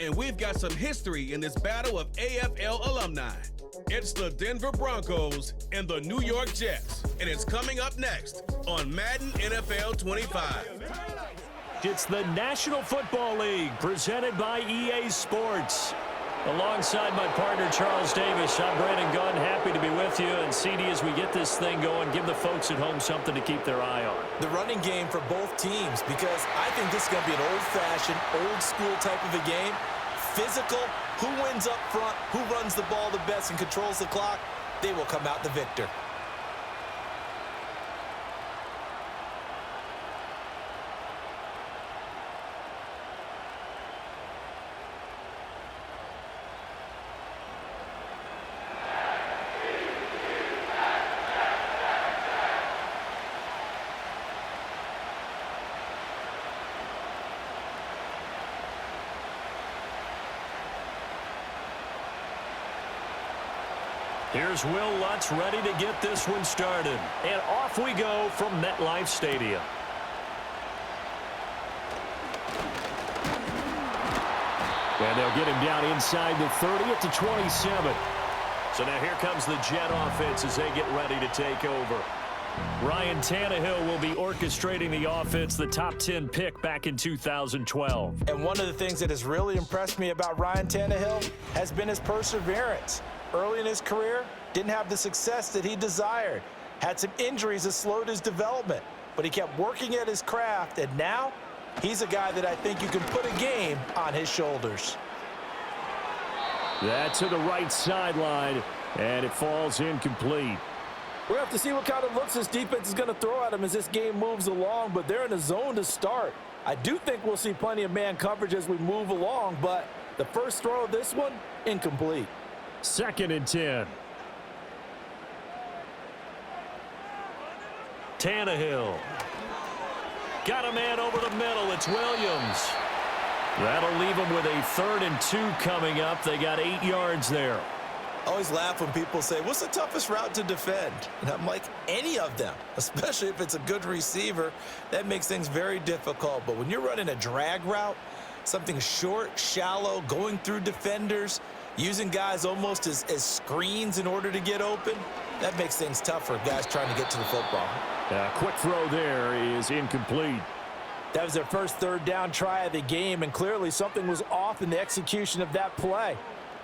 And we've got some history in this battle of AFL alumni. It's the Denver Broncos and the New York Jets, and it's coming up next on Madden NFL 25. It's the National Football League presented by EA Sports. Alongside my partner, Charles Davis, I'm Brandon Gunn. Happy to be with you. And CD, as we get this thing going, give the folks at home something to keep their eye on. The running game for both teams, because I think this is going to be an old-fashioned, old-school type of a game. Physical, who wins up front, who runs the ball the best and controls the clock, they will come out the victor. Here's Will Lutz ready to get this one started. And off we go from MetLife Stadium. And they'll get him down inside the 30 at the 27. So now here comes the Jet offense as they get ready to take over. Ryan Tannehill will be orchestrating the offense, the top 10 pick back in 2012. And one of the things that has really impressed me about Ryan Tannehill has been his perseverance. Early in his career, didn't have the success that he desired. Had some injuries that slowed his development, but he kept working at his craft, and now he's a guy that I think you can put a game on his shoulders. That's to the right sideline, and it falls incomplete. We'll have to see what kind of looks this defense is going to throw at him as this game moves along, but they're in a zone to start. I do think we'll see plenty of man coverage as we move along, but the first throw of this one, incomplete. 2nd and 10. Tannehill. Got a man over the middle. It's Williams. That'll leave them with a 3rd and 2 coming up. They got 8 yards there. I always laugh when people say, what's the toughest route to defend? And I'm like, any of them, especially if it's a good receiver. That makes things very difficult. But when you're running a drag route, something short, shallow, going through defenders, using guys almost as screens in order to get open, that makes things tough for guys trying to get to the football. Quick throw there is incomplete. That was their first 3rd down try of the game, and clearly something was off in the execution of that play.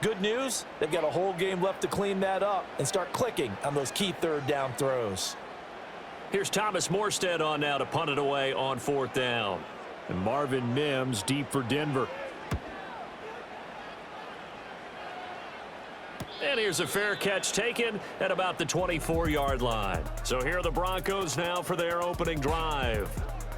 Good news, they've got a whole game left to clean that up and start clicking on those key 3rd down throws. Here's Thomas Morstead on now to punt it away on 4th down. And Marvin Mims deep for Denver. And here's a fair catch taken at about the 24-yard line. So here are the Broncos now for their opening drive.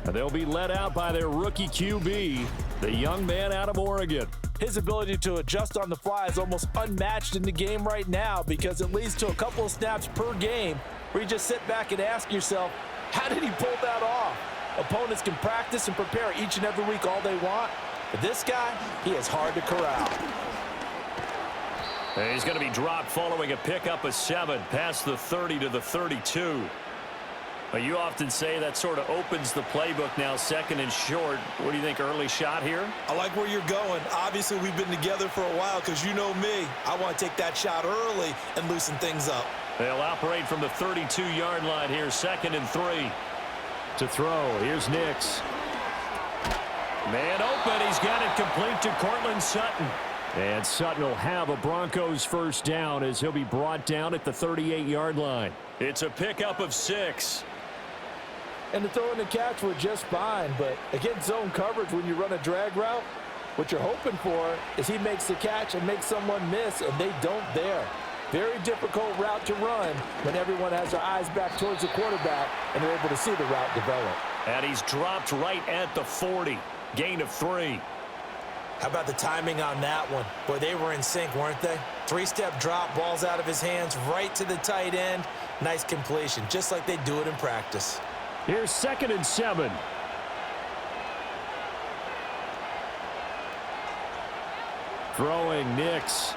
And they'll be led out by their rookie QB, the young man out of Oregon. His ability to adjust on the fly is almost unmatched in the game right now because it leads to a couple of snaps per game where you just sit back and ask yourself, how did he pull that off? Opponents can practice and prepare each and every week all they want, but this guy, he is hard to corral. And he's going to be dropped following a pickup of 7 past the 30 to the 32. You often say that sort of opens the playbook now, 2nd and short. What do you think, early shot here? I like where you're going. Obviously, we've been together for a while because you know me. I want to take that shot early and loosen things up. They'll operate from the 32-yard line here, 2nd and 3. To throw, here's Nix. Man open, he's got it complete to Cortland Sutton. And Sutton will have a Broncos first down as he'll be brought down at the 38-yard line. It's a pickup of 6. And the throw and the catch were just fine, but against zone coverage when you run a drag route, what you're hoping for is he makes the catch and makes someone miss, and they don't there. Very difficult route to run when everyone has their eyes back towards the quarterback and they're able to see the route develop. And he's dropped right at the 40. Gain of 3. How about the timing on that one? Boy, they were in sync, weren't they? 3-step drop, balls out of his hands, right to the tight end. Nice completion, just like they do it in practice. Here's 2nd and 7. Throwing Nix.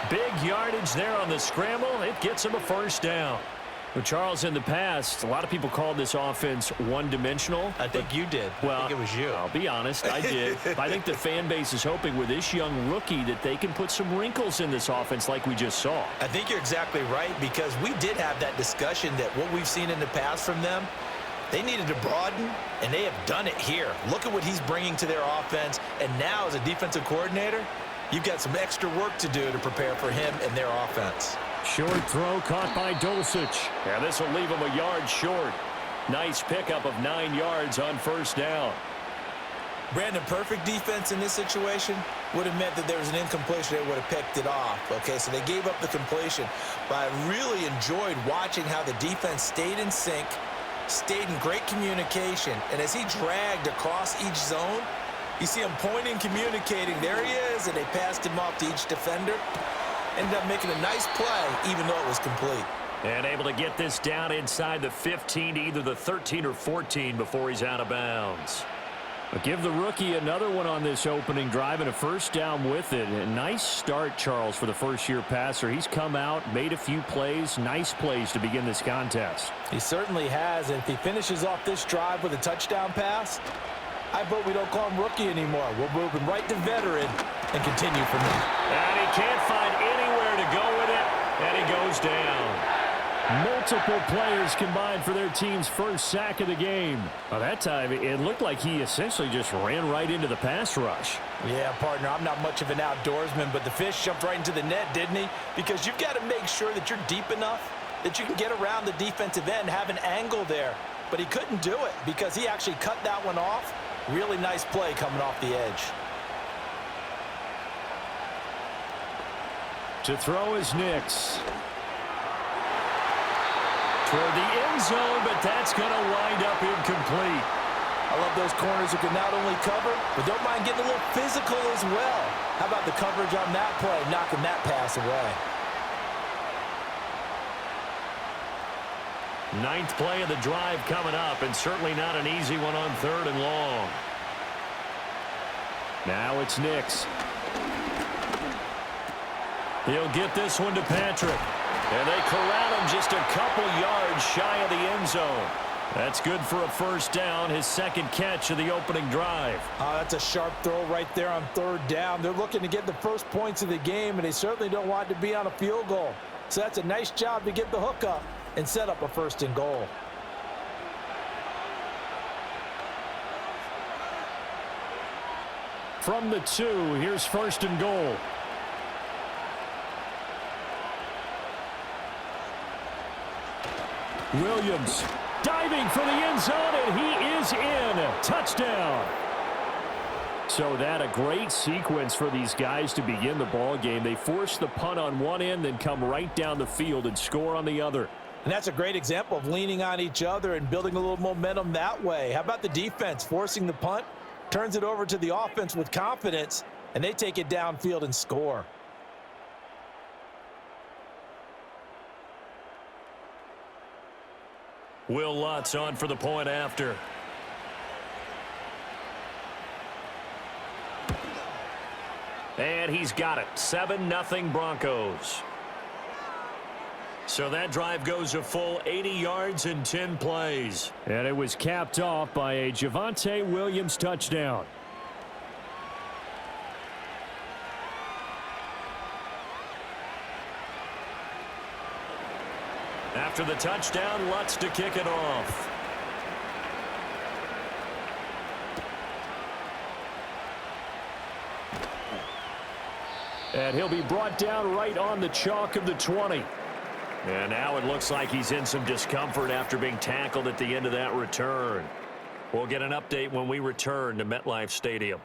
Big yardage there on the scramble. It gets him a first down. Well, Charles, in the past, a lot of people called this offense one-dimensional. I think you did. Well, I think it was you. I'll be honest, I did. I think the fan base is hoping with this young rookie that they can put some wrinkles in this offense like we just saw. I think you're exactly right, because we did have that discussion that what we've seen in the past from them, they needed to broaden, and they have done it here. Look at what he's bringing to their offense, and now as a defensive coordinator, you've got some extra work to do to prepare for him and their offense. Short throw caught by Dulcich. Yeah, this will leave him a yard short. Nice pickup of 9 yards on first down. Brandon, perfect defense in this situation would have meant that there was an incompletion. They would have picked it off. Okay, so they gave up the completion. But I really enjoyed watching how the defense stayed in sync, stayed in great communication. And as he dragged across each zone, you see him pointing, communicating. There he is, and they passed him off to each defender. Ended up making a nice play, even though it was complete. And able to get this down inside the 15 to either the 13 or 14 before he's out of bounds. But give the rookie another one on this opening drive and a first down with it. A nice start, Charles, for the first-year passer. He's come out, made a few plays, nice plays to begin this contest. He certainly has, and if he finishes off this drive with a touchdown pass, I vote we don't call him rookie anymore. We'll move him right to veteran and continue from there. And he can't find anywhere to go with it, and he goes down. Multiple players combined for their team's first sack of the game. Well, that time, it looked like he essentially just ran right into the pass rush. Yeah, partner, I'm not much of an outdoorsman, but the fish jumped right into the net, didn't he? Because you've got to make sure that you're deep enough that you can get around the defensive end, have an angle there. But he couldn't do it because he actually cut that one off. Really nice play coming off the edge. To throw is Nix. Toward the end zone, but that's going to wind up incomplete. I love those corners who can not only cover, but don't mind getting a little physical as well. How about the coverage on that play, knocking that pass away? 9th play of the drive coming up, and certainly not an easy one on 3rd and long. Now it's Nix. He'll get this one to Patrick. And they corral him just a couple yards shy of the end zone. That's good for a first down, his second catch of the opening drive. That's a sharp throw right there on 3rd down. They're looking to get the first points of the game, and they certainly don't want to be on a field goal. So that's a nice job to get the hook up and set up a 1st and goal. From the 2, here's 1st and goal. Williams diving for the end zone, and he is in. Touchdown. So that a great sequence for these guys to begin the ball game. They force the punt on one end, then come right down the field and score on the other. And that's a great example of leaning on each other and building a little momentum that way. How about the defense forcing the punt, turns it over to the offense with confidence, and they take it downfield and score. Will Lutz on for the point after. And he's got it. 7-0 Broncos. So that drive goes a full 80 yards in 10 plays. And it was capped off by a Javonte Williams touchdown. After the touchdown, Lutz to kick it off. And he'll be brought down right on the chalk of the 20. And now it looks like he's in some discomfort after being tackled at the end of that return. We'll get an update when we return to MetLife Stadium.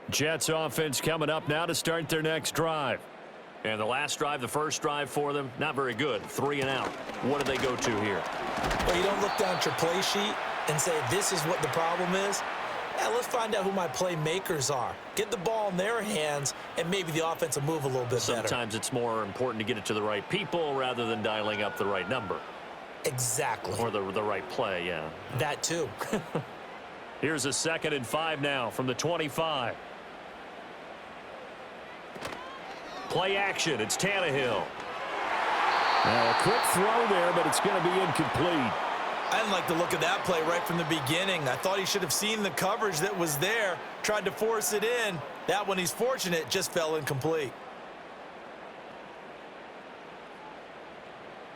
Jets offense coming up now to start their next drive. And the last drive, the first drive for them, not very good. 3 and out. What do they go to here? Well, you don't look down at your play sheet and say, this is what the problem is. Yeah, let's find out who my playmakers are. Get the ball in their hands, and maybe the offense will move a little bit better. Sometimes it's more important to get it to the right people rather than dialing up the right number. Exactly. Or the right play, yeah. That too. Here's a 2nd and 5 now from the 25. Play action. It's Tannehill. Now a quick throw there, but it's going to be incomplete. I didn't like the look of that play right from the beginning. I thought he should have seen the coverage that was there, tried to force it in. That one, he's fortunate, just fell incomplete.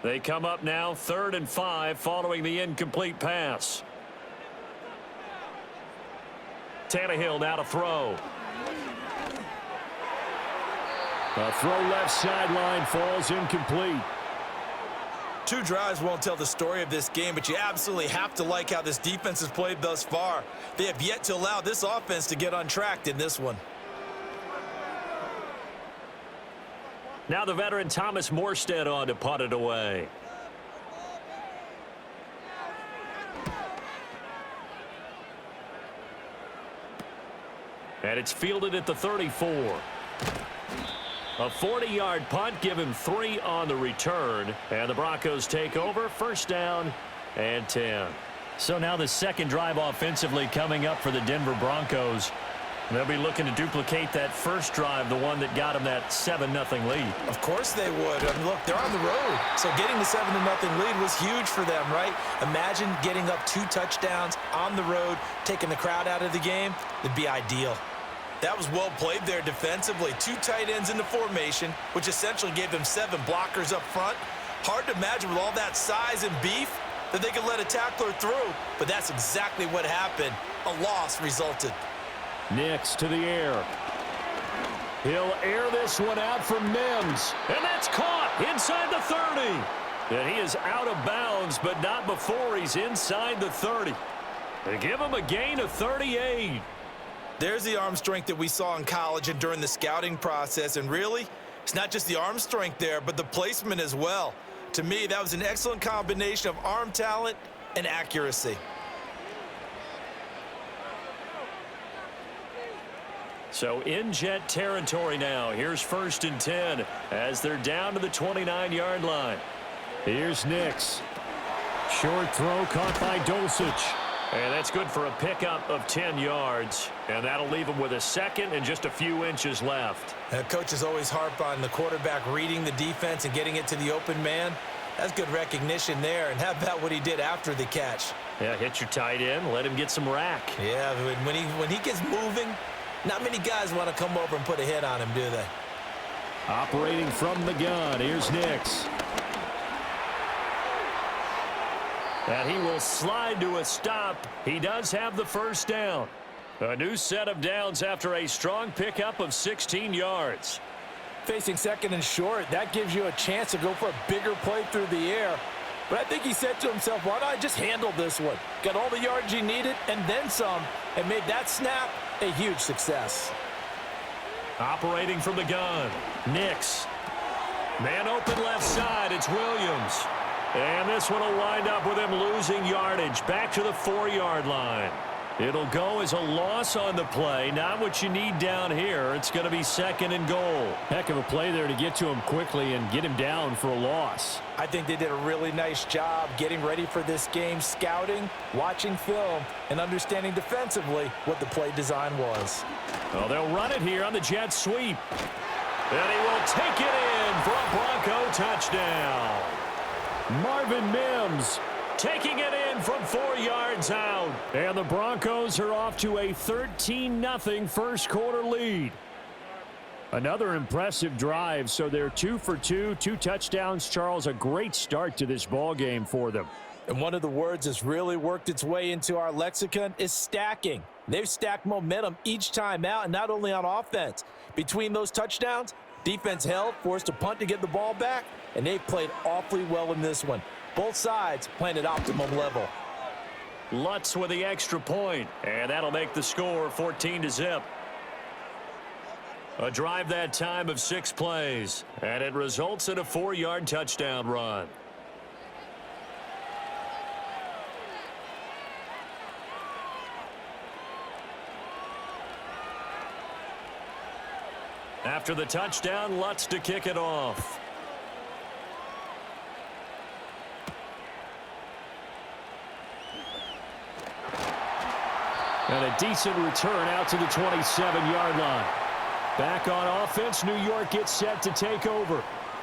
They come up now 3rd and 5 following the incomplete pass. Tannehill now to throw. A throw left sideline falls incomplete. 2 drives won't tell the story of this game, but you absolutely have to like how this defense has played thus far. They have yet to allow this offense to get untracked in this one. Now the veteran Thomas Morstead on to punt it away. And it's fielded at the 34. A 40-yard punt, give him 3 on the return. And the Broncos take over, 1st down and 10. So now the second drive offensively coming up for the Denver Broncos. They'll be looking to duplicate that first drive, the one that got them that 7-0 lead. Of course they would. I mean, look, they're on the road. So getting the 7-0 lead was huge for them, right? Imagine getting up 2 touchdowns on the road, taking the crowd out of the game. It'd be ideal. That was well played there defensively. 2 tight ends in the formation, which essentially gave them 7 blockers up front. Hard to imagine with all that size and beef that they could let a tackler through, but that's exactly what happened. A loss resulted. Nix to the air. He'll air this one out for Mims. And that's caught inside the 30. And he is out of bounds, but not before he's inside the 30. They give him a gain of 38. There's the arm strength that we saw in college and during the scouting process. And really, it's not just the arm strength there, but the placement as well. To me, that was an excellent combination of arm talent and accuracy. So in Jet territory now. Here's 1st and 10 as they're down to the 29-yard line. Here's Nix. Short throw caught by Dulcich. And that's good for a pickup of 10 yards. And that'll leave him with a 2nd and just a few inches left. Coaches always harp on the quarterback reading the defense and getting it to the open man. That's good recognition there. And how about what he did after the catch? Yeah, hit your tight end. Let him get some rack. Yeah, when he gets moving, not many guys want to come over and put a hit on him, do they? Operating from the gun. Here's Nix. And he will slide to a stop. He does have the 1st down. A new set of downs after a strong pickup of 16 yards. Facing 2nd and short, that gives you a chance to go for a bigger play through the air. But I think he said to himself, why don't I just handle this one? Got all the yards he needed and then some, and made that snap a huge success. Operating from the gun, Nix. Man open left side, it's Williams. And this one will wind up with him losing yardage back to the 4-yard line. It'll go as a loss on the play. Not what you need down here. It's going to be 2nd and goal. Heck of a play there to get to him quickly and get him down for a loss. I think they did a really nice job getting ready for this game, scouting, watching film, and understanding defensively what the play design was. Well, they'll run it here on the jet sweep. And he will take it in for a Bronco touchdown. Marvin Mims taking it in from 4 yards out. And the Broncos are off to a 13-0 first quarter lead. Another impressive drive, so they're 2 for 2, 2 touchdowns. Charles, a great start to this ball game for them. And one of the words that's really worked its way into our lexicon is stacking. They've stacked momentum each time out, and not only on offense. Between those touchdowns, defense held, forced a punt to get the ball back, and they played awfully well in this one. Both sides playing at optimum level. Lutz with the extra point, and that'll make the score 14-0. A drive that time of 6 plays, and it results in a 4-yard touchdown run. After the touchdown, Lutz to kick it off. And a decent return out to the 27-yard line. Back on offense, New York gets set to take over.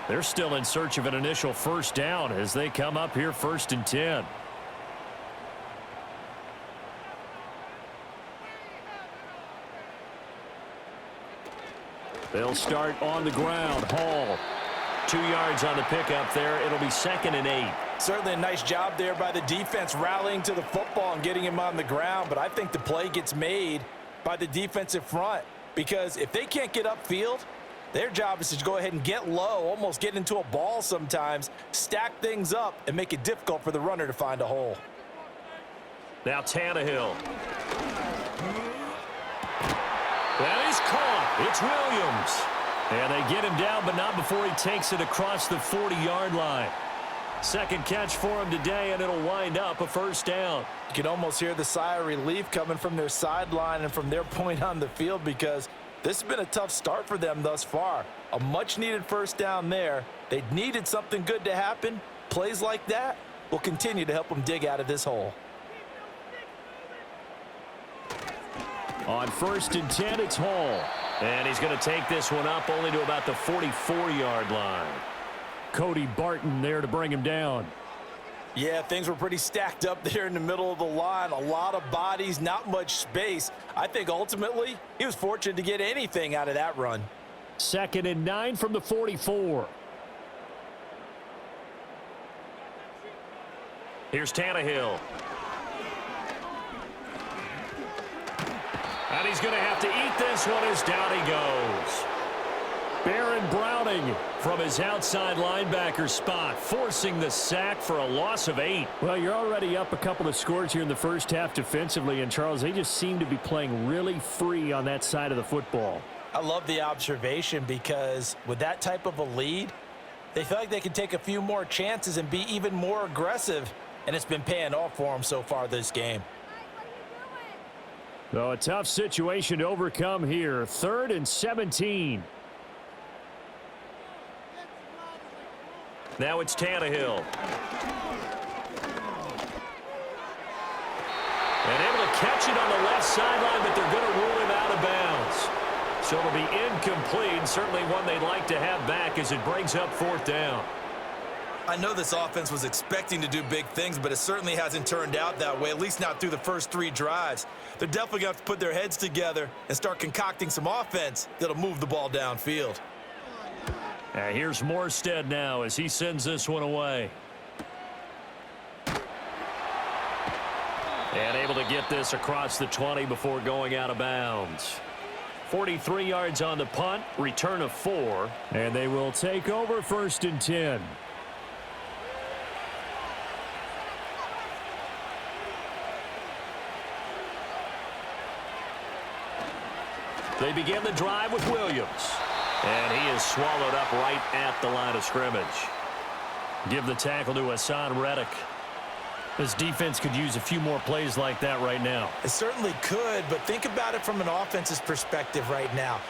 They're still in search of an initial first down as they come up here 1st and 10. They'll start on the ground. Hall, 2 yards on the pickup there. It'll be 2nd and 8. Certainly a nice job there by the defense rallying to the football and getting him on the ground, but I think the play gets made by the defensive front because if they can't get upfield, their job is to go ahead and get low, almost get into a ball sometimes, stack things up, and make it difficult for the runner to find a hole. Now Tannehill. That is caught. It's Williams. And they get him down, but not before he takes it across the 40-yard line. Second catch for him today, and it'll wind up a first down. You can almost hear the sigh of relief coming from their sideline and from their point on the field because this has been a tough start for them thus far. A much-needed first down there. They needed something good to happen. Plays like that will continue to help them dig out of this hole. On 1st and 10, it's Hall. And he's going to take this one up only to about the 44-yard line. Cody Barton there to bring him down. Yeah, things were pretty stacked up there in the middle of the line. A lot of bodies, not much space. I think ultimately he was fortunate to get anything out of that run. 2nd and 9 from the 44. Here's Tannehill. And he's going to have to eat this one as down he goes. Baron Browning from his outside linebacker spot, forcing the sack for a loss of 8. Well, you're already up a couple of scores here in the first half defensively, and Charles, they just seem to be playing really free on that side of the football. I love the observation because with that type of a lead, they feel like they can take a few more chances and be even more aggressive, and it's been paying off for them so far this game. So a tough situation to overcome here. 3rd and 17. Now it's Tannehill. And able to catch it on the left sideline, but they're going to rule him out of bounds. So it'll be incomplete. Certainly one they'd like to have back as it brings up 4th down. I know this offense was expecting to do big things, but it certainly hasn't turned out that way, at least not through the first 3 drives. They're definitely going to have to put their heads together and start concocting some offense that'll move the ball downfield. And here's Morstead now as he sends this one away. And able to get this across the 20 before going out of bounds. 43 yards on the punt, return of 4. And they will take over 1st and 10. They begin the drive with Williams. And he is swallowed up right at the line of scrimmage. Give the tackle to Hassan Reddick. This defense could use a few more plays like that right now. It certainly could, but think about it from an offense's perspective right now.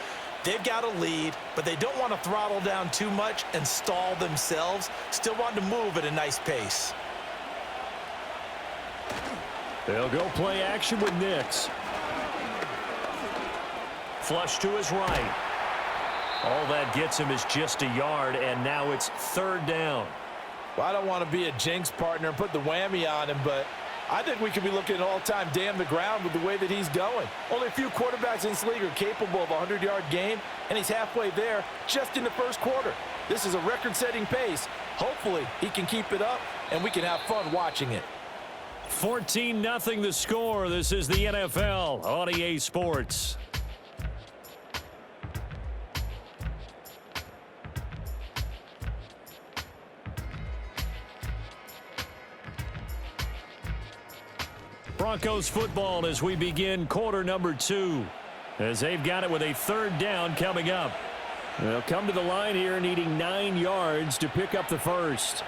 They've got a lead, but they don't want to throttle down too much and stall themselves. Still want to move at a nice pace. They'll go play action with Nix. Flush to his right. All that gets him is just a yard, and now it's 3rd down. Well, I don't want to be a jinx partner and put the whammy on him, but I think we could be looking at all-time damn the ground with the way that he's going. Only a few quarterbacks in this league are capable of a 100-yard game, and he's halfway there just in the first quarter. This is a record-setting pace. Hopefully, he can keep it up, and we can have fun watching it. 14-0 the score. This is the NFL on EA Sports. Broncos football as we begin quarter number 2. As they've got it with a 3rd down coming up. They'll come to the line here needing 9 yards to pick up the first.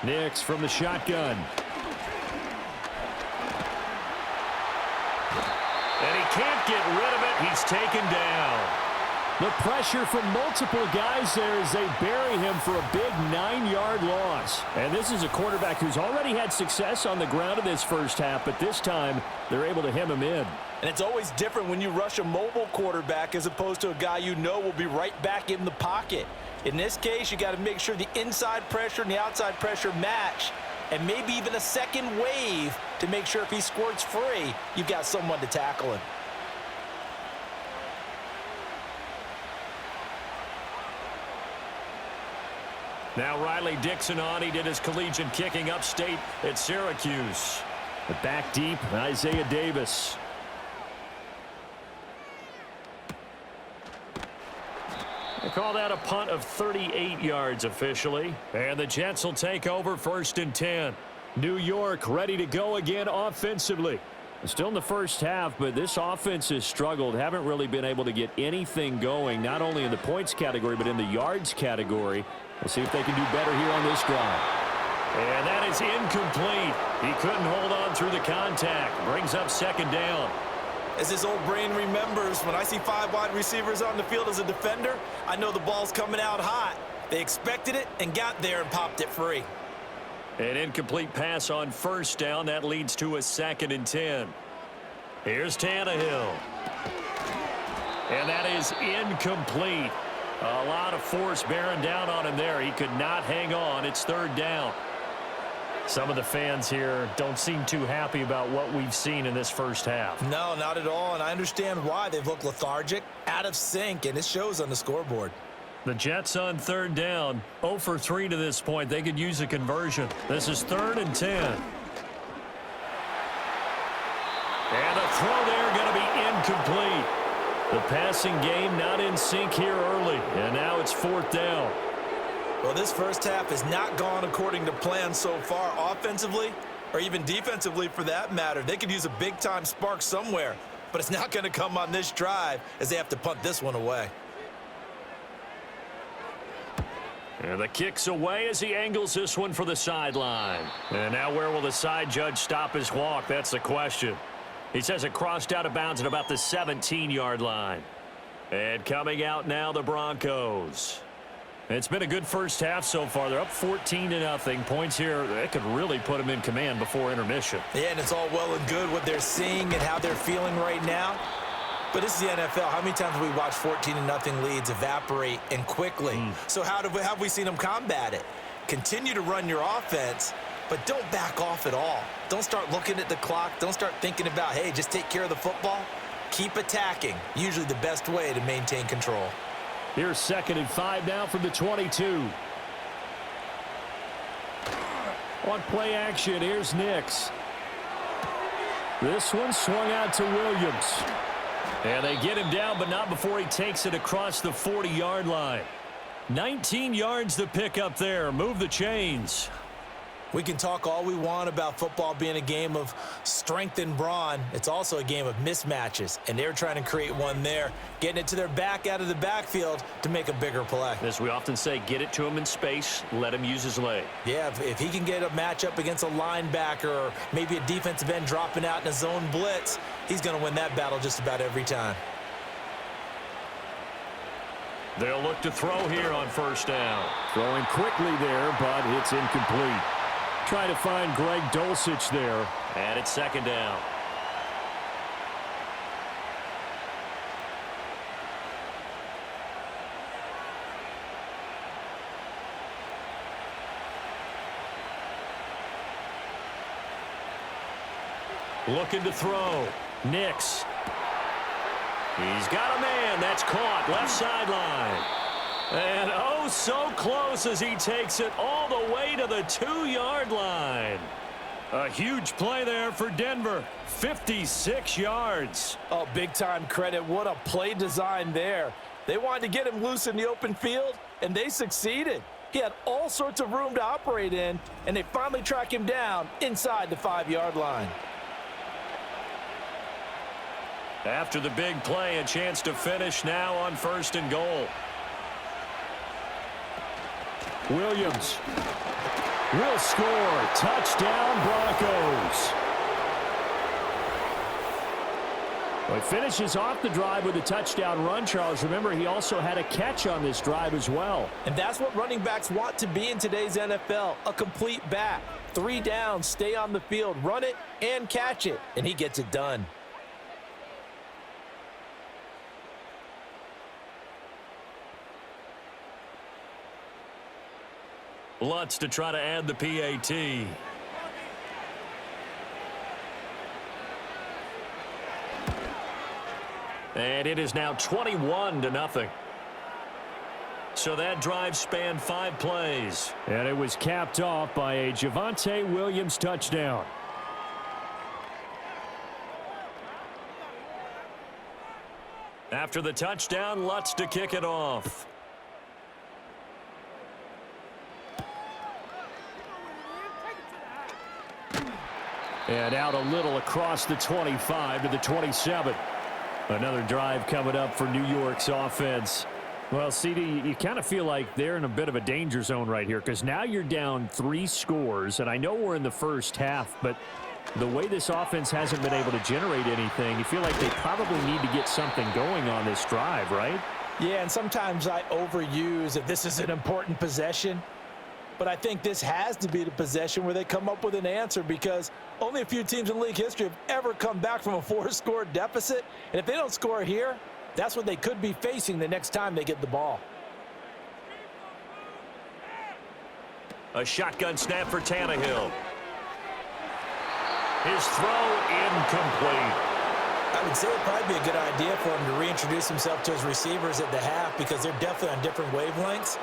Nix from the shotgun. And he can't get rid of it. He's taken down. The pressure from multiple guys there as they bury him for a big 9-yard loss. And this is a quarterback who's already had success on the ground in this first half, but this time they're able to hem him in. And it's always different when you rush a mobile quarterback as opposed to a guy you know will be right back in the pocket. In this case, you got to make sure the inside pressure and the outside pressure match, and maybe even a second wave to make sure if he squirts free, you've got someone to tackle him. Now Riley Dixon on. He did his collegiate kicking upstate at Syracuse. But back deep, Isaiah Davis. They call that a punt of 38 yards officially. And the Jets will take over 1st and 10. New York ready to go again offensively. Still in the first half, but this offense has struggled. Haven't really been able to get anything going, not only in the points category, but in the yards category. We'll see if they can do better here on this drive. And that is incomplete. He couldn't hold on through the contact. Brings up 2nd down. As his old brain remembers, when I see 5 wide receivers on the field as a defender, I know the ball's coming out hot. They expected it and got there and popped it free. An incomplete pass on 1st down. That leads to a 2nd and 10. Here's Tannehill. And that is incomplete. A lot of force bearing down on him there. He could not hang on. It's 3rd down. Some of the fans here don't seem too happy about what we've seen in this first half. No, not at all, and I understand why. They've looked lethargic, out of sync, and it shows on the scoreboard. The Jets on 3rd down, 0 for 3 to this point. They could use a conversion. This is 3rd and 10. And the throw there going to be incomplete. The passing game not in sync here early, and now it's 4th down. Well, this first half has not gone according to plan so far offensively, or even defensively for that matter. They could use a big-time spark somewhere, but it's not going to come on this drive as they have to punt this one away. And the kick's away as he angles this one for the sideline. And now where will the side judge stop his walk? That's the question. He says it crossed out of bounds at about the 17-yard line. And coming out now, the Broncos. It's been a good first half so far. They're up 14-0. Points here, that could really put them in command before intermission. Yeah, and it's all well and good what they're seeing and how they're feeling right now. But this is the NFL. How many times have we watched 14-0 leads evaporate and quickly? So how have we seen them combat it? Continue to run your offense, but don't back off at all. Don't start looking at the clock. Don't start thinking about, hey, just take care of the football. Keep attacking. Usually the best way to maintain control. Here's 2nd and 5 now from the 22. On play action, here's Nix. This one swung out to Williams. And they get him down, but not before he takes it across the 40-yard line. 19 yards to pick up there. Move the chains. We can talk all we want about football being a game of strength and brawn. It's also a game of mismatches, and they're trying to create one there, getting it to their back out of the backfield to make a bigger play. As we often say, get it to him in space, let him use his leg. Yeah, if he can get a matchup against a linebacker or maybe a defensive end dropping out in a zone blitz, he's going to win that battle just about every time. They'll look to throw here on 1st down. Throwing quickly there, but it's incomplete. Trying to find Greg Dulcich there. And it's 2nd down. Looking to throw. Nix. He's got a man. That's caught. Left sideline. And oh, so close as he takes it all the way to the 2-yard line. A huge play there for Denver. 56 yards. Oh, big-time credit. What a play design there. They wanted to get him loose in the open field, and they succeeded. He had all sorts of room to operate in, and they finally track him down inside the 5-yard line. After the big play, a chance to finish now on 1st and goal. Williams will score. Touchdown, Broncos. Well, he finishes off the drive with a touchdown run, Charles. Remember, he also had a catch on this drive as well. And that's what running backs want to be in today's NFL, a complete back. 3 downs, stay on the field, run it and catch it, and he gets it done. Lutz to try to add the PAT. And it is now 21-0. So that drive spanned 5 plays. And it was capped off by a Javonte Williams touchdown. After the touchdown, Lutz to kick it off. And out a little across the 25 to the 27. Another drive coming up for New York's offense. Well, CD, you kind of feel like they're in a bit of a danger zone right here because now you're down 3 scores, and I know we're in the first half, but the way this offense hasn't been able to generate anything, you feel like they probably need to get something going on this drive, right? Yeah, and sometimes I overuse that this is an important possession. But I think this has to be the possession where they come up with an answer because only a few teams in league history have ever come back from a 4-score deficit. And if they don't score here, that's what they could be facing the next time they get the ball. A shotgun snap for Tannehill. His throw incomplete. I would say it'd probably be a good idea for him to reintroduce himself to his receivers at the half because they're definitely on different wavelengths.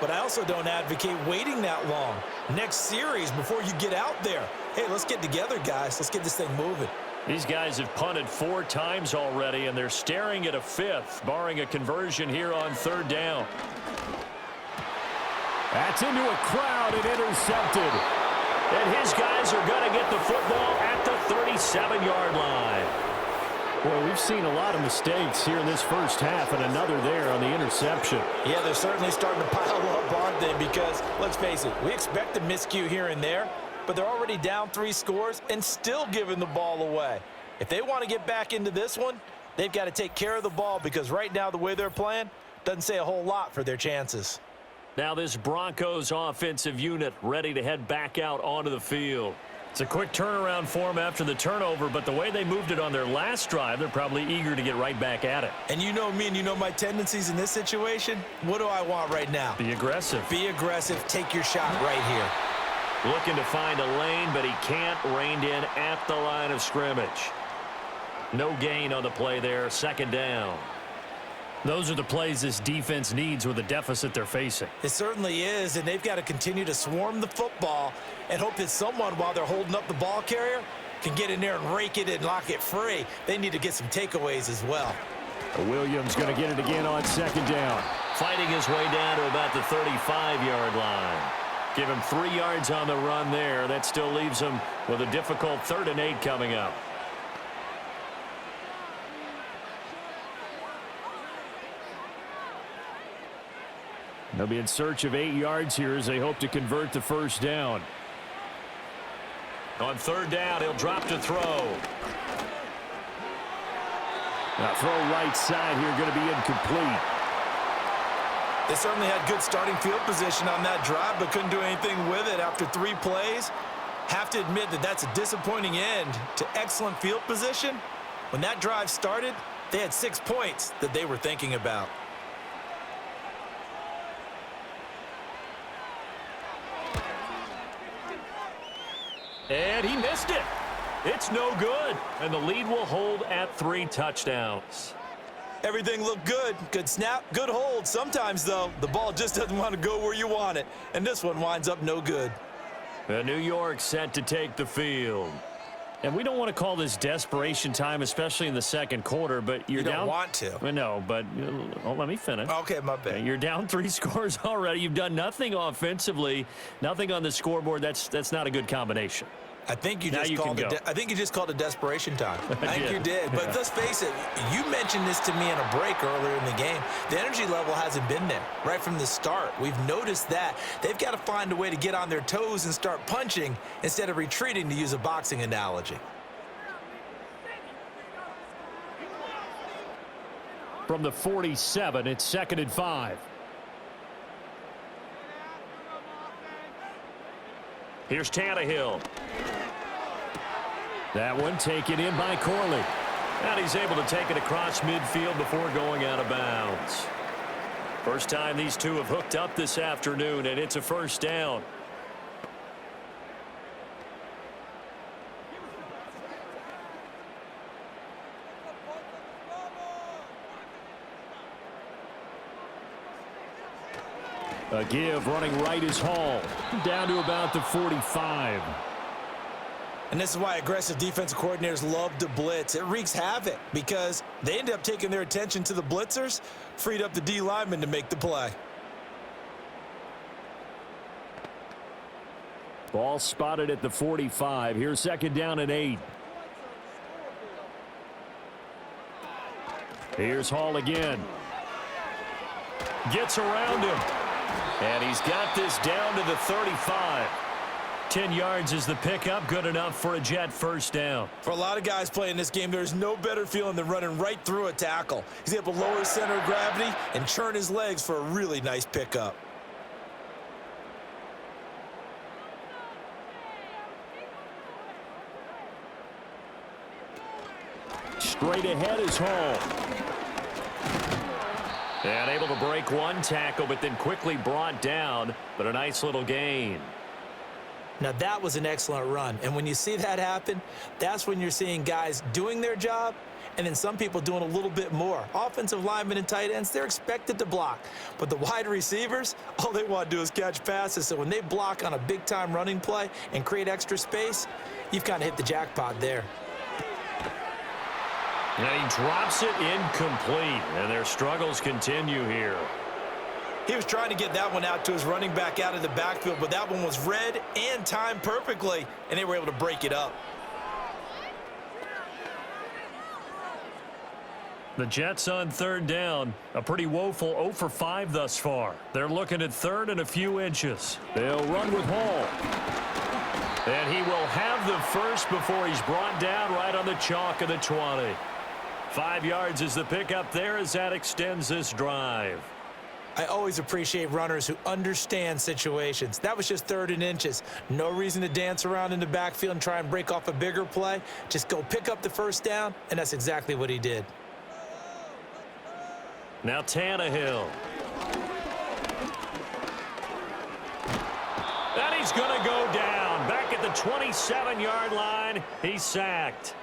But I also don't advocate waiting that long. Next series before you get out there. Hey, let's get together, guys. Let's get this thing moving. These guys have punted 4 times already, and they're staring at a 5th, barring a conversion here on 3rd down. That's into a crowd and intercepted. And his guys are going to get the football at the 37-yard line. Well, we've seen a lot of mistakes here in this first half and another there on the interception. Yeah, they're certainly starting to pile up, aren't they? Because, let's face it, we expect a miscue here and there, but they're already down 3 scores and still giving the ball away. If they want to get back into this one, they've got to take care of the ball because right now the way they're playing doesn't say a whole lot for their chances. Now this Broncos offensive unit ready to head back out onto the field. It's a quick turnaround for them after the turnover, but the way they moved it on their last drive, they're probably eager to get right back at it. And you know me and you know my tendencies in this situation. What do I want right now? Be aggressive. Be aggressive. Take your shot right here. Looking to find a lane, but he can't. Reined in at the line of scrimmage. No gain on the play there. 2nd down. Those are the plays this defense needs with the deficit they're facing. It certainly is, and they've got to continue to swarm the football and hope that someone, while they're holding up the ball carrier, can get in there and rake it and lock it free. They need to get some takeaways as well. Williams going to get it again on 2nd down. Fighting his way down to about the 35-yard line. Give him 3 yards on the run there. That still leaves him with a difficult 3rd and 8 coming up. They'll be in search of 8 yards here as they hope to convert the 1st down. On 3rd down, he'll drop to throw. Now throw right side here, going to be incomplete. They certainly had good starting field position on that drive, but couldn't do anything with it after 3 plays. Have to admit that that's a disappointing end to excellent field position. When that drive started, they had 6 points that they were thinking about. And he missed it. It's no good. And the lead will hold at 3 touchdowns. Everything looked good. Good snap, good hold. Sometimes, though, the ball just doesn't want to go where you want it. And this one winds up no good. New York set to take the field. And we don't want to call this desperation time, especially in the 2nd quarter, but you're down. You don't want to. No, but let me finish. Okay, my bad. You're down 3 scores already. You've done nothing offensively, nothing on the scoreboard. That's not a good combination. I think you just called it desperation time. I think you did. But let's face it, you mentioned this to me in a break earlier in the game. The energy level hasn't been there right from the start. We've noticed that. They've got to find a way to get on their toes and start punching instead of retreating, to use a boxing analogy. From the 47, it's 2nd and 5. Here's Tannehill. That one taken in by Corley. And he's able to take it across midfield before going out of bounds. First time these two have hooked up this afternoon, and it's a first down. A give running right is Hall. Down to about the 45. And this is why aggressive defensive coordinators love to blitz. It wreaks havoc because they end up taking their attention to the blitzers, freed up the D lineman to make the play. Ball spotted at the 45. Here's 2nd down and 8. Here's Hall again. Gets around him. And he's got this down to the 35. 10 yards is the pickup. Good enough for a Jet first down. For a lot of guys playing this game, there's no better feeling than running right through a tackle. He's able to lower his center of gravity and churn his legs for a really nice pickup. Straight ahead is Hall. And able to break one tackle, but then quickly brought down. But a nice little gain. Now that was an excellent run. And when you see that happen, that's when you're seeing guys doing their job and then some people doing a little bit more. Offensive linemen and tight ends, they're expected to block. But the wide receivers, all they want to do is catch passes. So when they block on a big-time running play and create extra space, you've kind of hit the jackpot there. And he drops it incomplete, and their struggles continue here. He was trying to get that one out to his running back out of the backfield, but that one was read and timed perfectly, and they were able to break it up. The Jets on 3rd down, a pretty woeful 0 for 5 thus far. They're looking at 3rd and a few inches. They'll run with Hall. And he will have the first before he's brought down right on the chalk of the 20. 5 yards is the pickup there as that extends this drive. I always appreciate runners who understand situations. That was just 3rd and inches. No reason to dance around in the backfield and try and break off a bigger play. Just go pick up the first down, and that's exactly what he did. Now Tannehill. And he's going to go down. Back at the 27-yard line, he's sacked.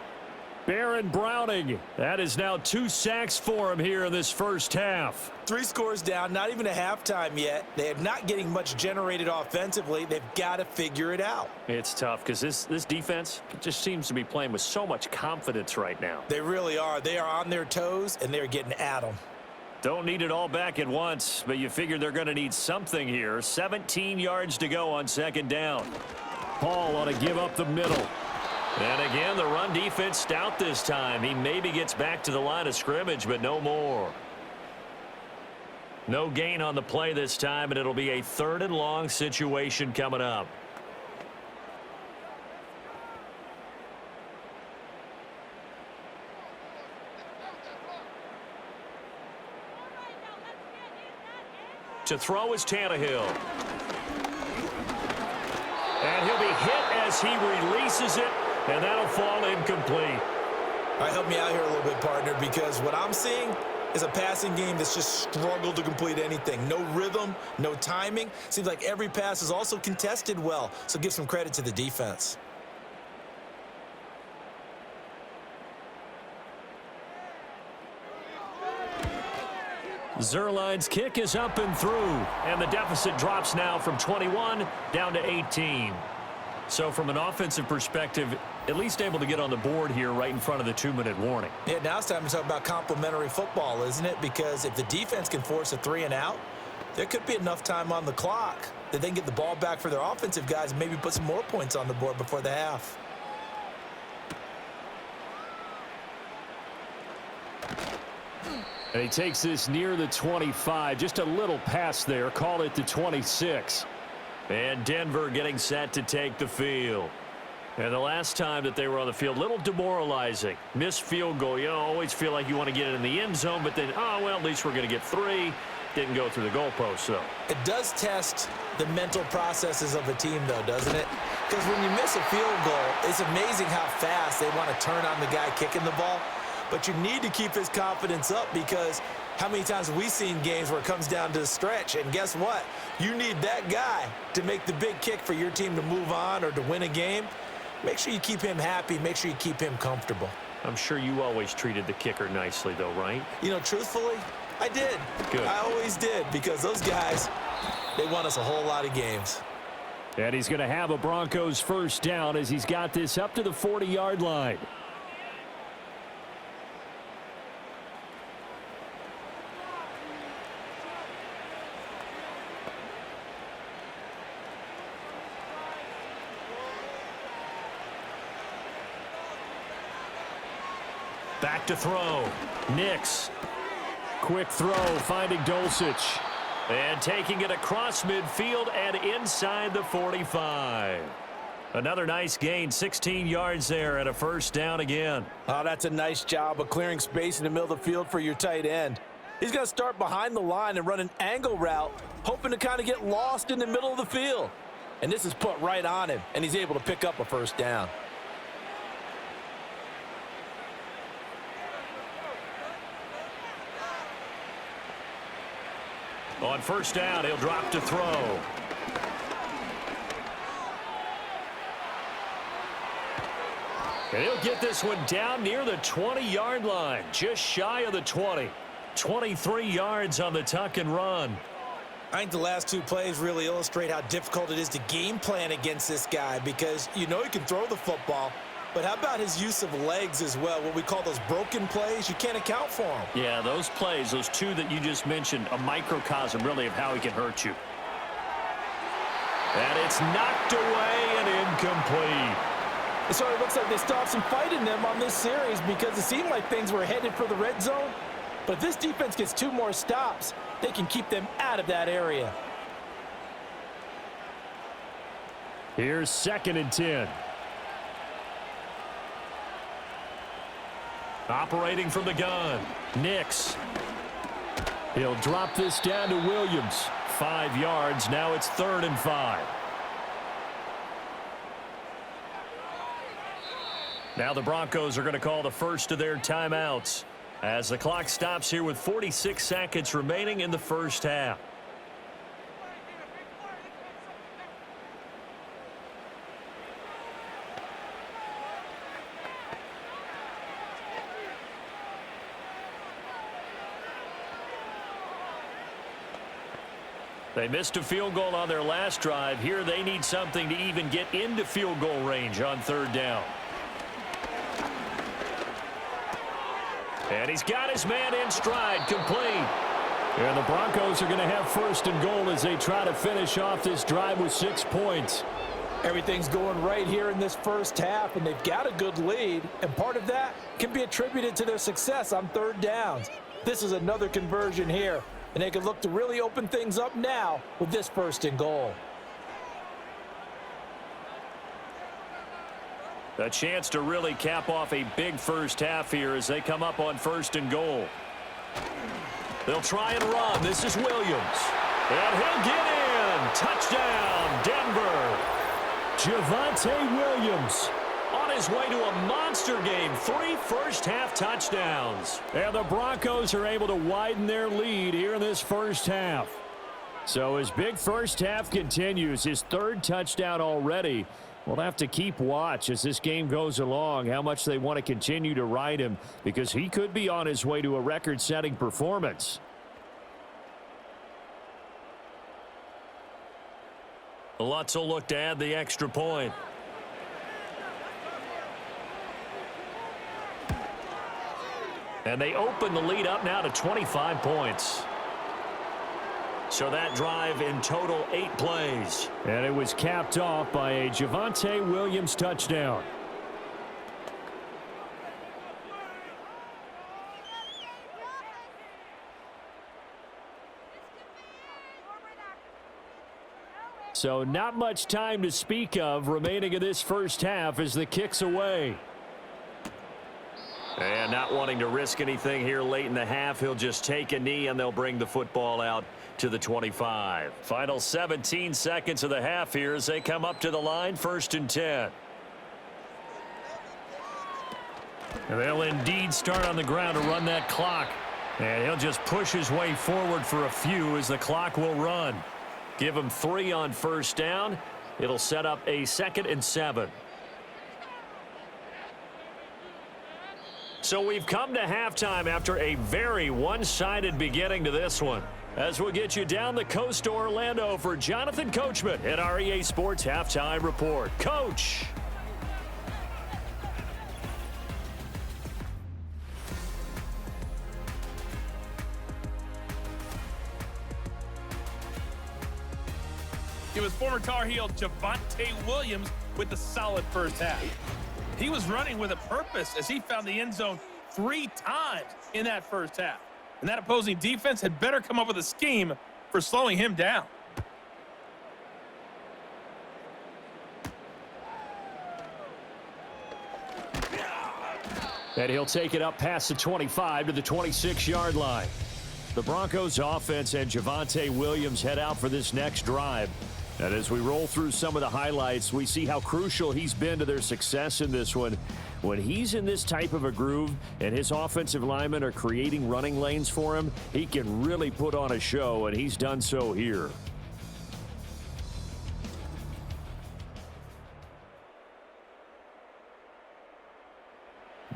Baron Browning, that is now 2 sacks for him here in this first half. 3 scores down, not even a halftime yet. They are not getting much generated offensively. They've got to figure it out. It's tough because this defense just seems to be playing with so much confidence right now. They really are. They are on their toes, and they're getting at them. Don't need it all back at once, but you figure they're going to need something here. 17 yards to go on 2nd down. Hall on a give up the middle. And again, the run defense stout this time. He maybe gets back to the line of scrimmage, but no more. No gain on the play this time, and it'll be a 3rd and long situation coming up. To throw is Tannehill. And he'll be hit as he releases it, and that'll fall incomplete. All right, help me out here a little bit, partner, because what I'm seeing is a passing game that's just struggled to complete anything. No rhythm, no timing. Seems like every pass is also contested well, so give some credit to the defense. Zerline's kick is up and through, and the deficit drops now from 21 down to 18. So from an offensive perspective, at least able to get on the board here right in front of the 2-minute warning. Yeah, now it's time to talk about complementary football, isn't it? Because if the defense can force a 3 and out, there could be enough time on the clock that they can get the ball back for their offensive guys and maybe put some more points on the board before the half. And he takes this near the 25. Just a little pass there. Call it the 26. And Denver getting set to take the field. And the last time that they were on the field, a little demoralizing. Missed field goal. You always feel like you want to get it in the end zone, but then, oh, well, at least we're going to get 3. Didn't go through the goalpost, though. It does test the mental processes of a team, though, doesn't it? Because when you miss a field goal, it's amazing how fast they want to turn on the guy kicking the ball. But you need to keep his confidence up, because how many times have we seen games where it comes down to the stretch, and guess what? You need that guy to make the big kick for your team to move on or to win a game. Make sure you keep him happy. Make sure you keep him comfortable. I'm sure you always treated the kicker nicely, though, right? You know, truthfully, I did. Good. I always did, because those guys, they won us a whole lot of games. And he's going to have a Broncos first down as he's got this up to the 40-yard line. Back to throw. Nix. Quick throw, finding Dulcich. And taking it across midfield and inside the 45. Another nice gain, 16 yards there and a first down again. Oh, that's a nice job of clearing space in the middle of the field for your tight end. He's going to start behind the line and run an angle route, hoping to kind of get lost in the middle of the field. And this is put right on him, and he's able to pick up a first down. On first down, he'll drop to throw. And he'll get this one down near the 20-yard line, just shy of the 20. 23 yards on the tuck and run. I think the last 2 plays really illustrate how difficult it is to game plan against this guy, because you know he can throw the football, but how about his use of legs as well? What we call those broken plays, you can't account for them. Yeah, those plays, those 2 that you just mentioned, a microcosm really of how he can hurt you. And it's knocked away and incomplete. It sort of looks like they stopped some fight in them on this series, because it seemed like things were headed for the red zone. But if this defense gets 2 more stops, they can keep them out of that area. Here's 2nd and 10. Operating from the gun, Nix. He'll drop this down to Williams. 5 yards, now it's 3rd and 5. Now the Broncos are going to call the first of their timeouts as the clock stops here with 46 seconds remaining in the first half. They missed a field goal on their last drive. Here they need something to even get into field goal range on 3rd down. And he's got his man in stride, complete. And the Broncos are going to have 1st and goal as they try to finish off this drive with 6 points. Everything's going right here in this first half, and they've got a good lead, and part of that can be attributed to their success on 3rd downs. This is another conversion here, and they can look to really open things up now with this 1st and goal. A chance to really cap off a big first half here as they come up on 1st and goal. They'll try and run. This is Williams. And he'll get in. Touchdown, Denver. Javonte Williams on his way to a monster game. 3 first-half touchdowns. And the Broncos are able to widen their lead here in this first half. So his big first half continues. His 3rd touchdown already. We'll have to keep watch as this game goes along, how much they want to continue to ride him, because he could be on his way to a record-setting performance. Lutz will look to add the extra point. And they open the lead up now to 25 points. So that drive in total 8 plays. And it was capped off by a Javonte Williams touchdown. So not much time to speak of remaining in this first half as the kick's away. And not wanting to risk anything here late in the half, he'll just take a knee and they'll bring the football out to the 25. Final 17 seconds of the half here as they come up to the line, 1st and 10. And they'll indeed start on the ground to run that clock. And he'll just push his way forward for a few as the clock will run. Give him 3 on 1st down. It'll set up a 2nd and 7. So we've come to halftime after a very one-sided beginning to this one. As we'll get you down the coast to Orlando for Jonathan Coachman at our EA Sports Halftime Report. Coach! It was former Tar Heel Javonte Williams with the solid first half. He was running with a purpose as he found the end zone 3 times in that first half. And that opposing defense had better come up with a scheme for slowing him down. And he'll take it up past the 25 to the 26-yard line. The Broncos offense and Javonte Williams head out for this next drive. And as we roll through some of the highlights, we see how crucial he's been to their success in this one. When he's in this type of a groove and his offensive linemen are creating running lanes for him, he can really put on a show, and he's done so here.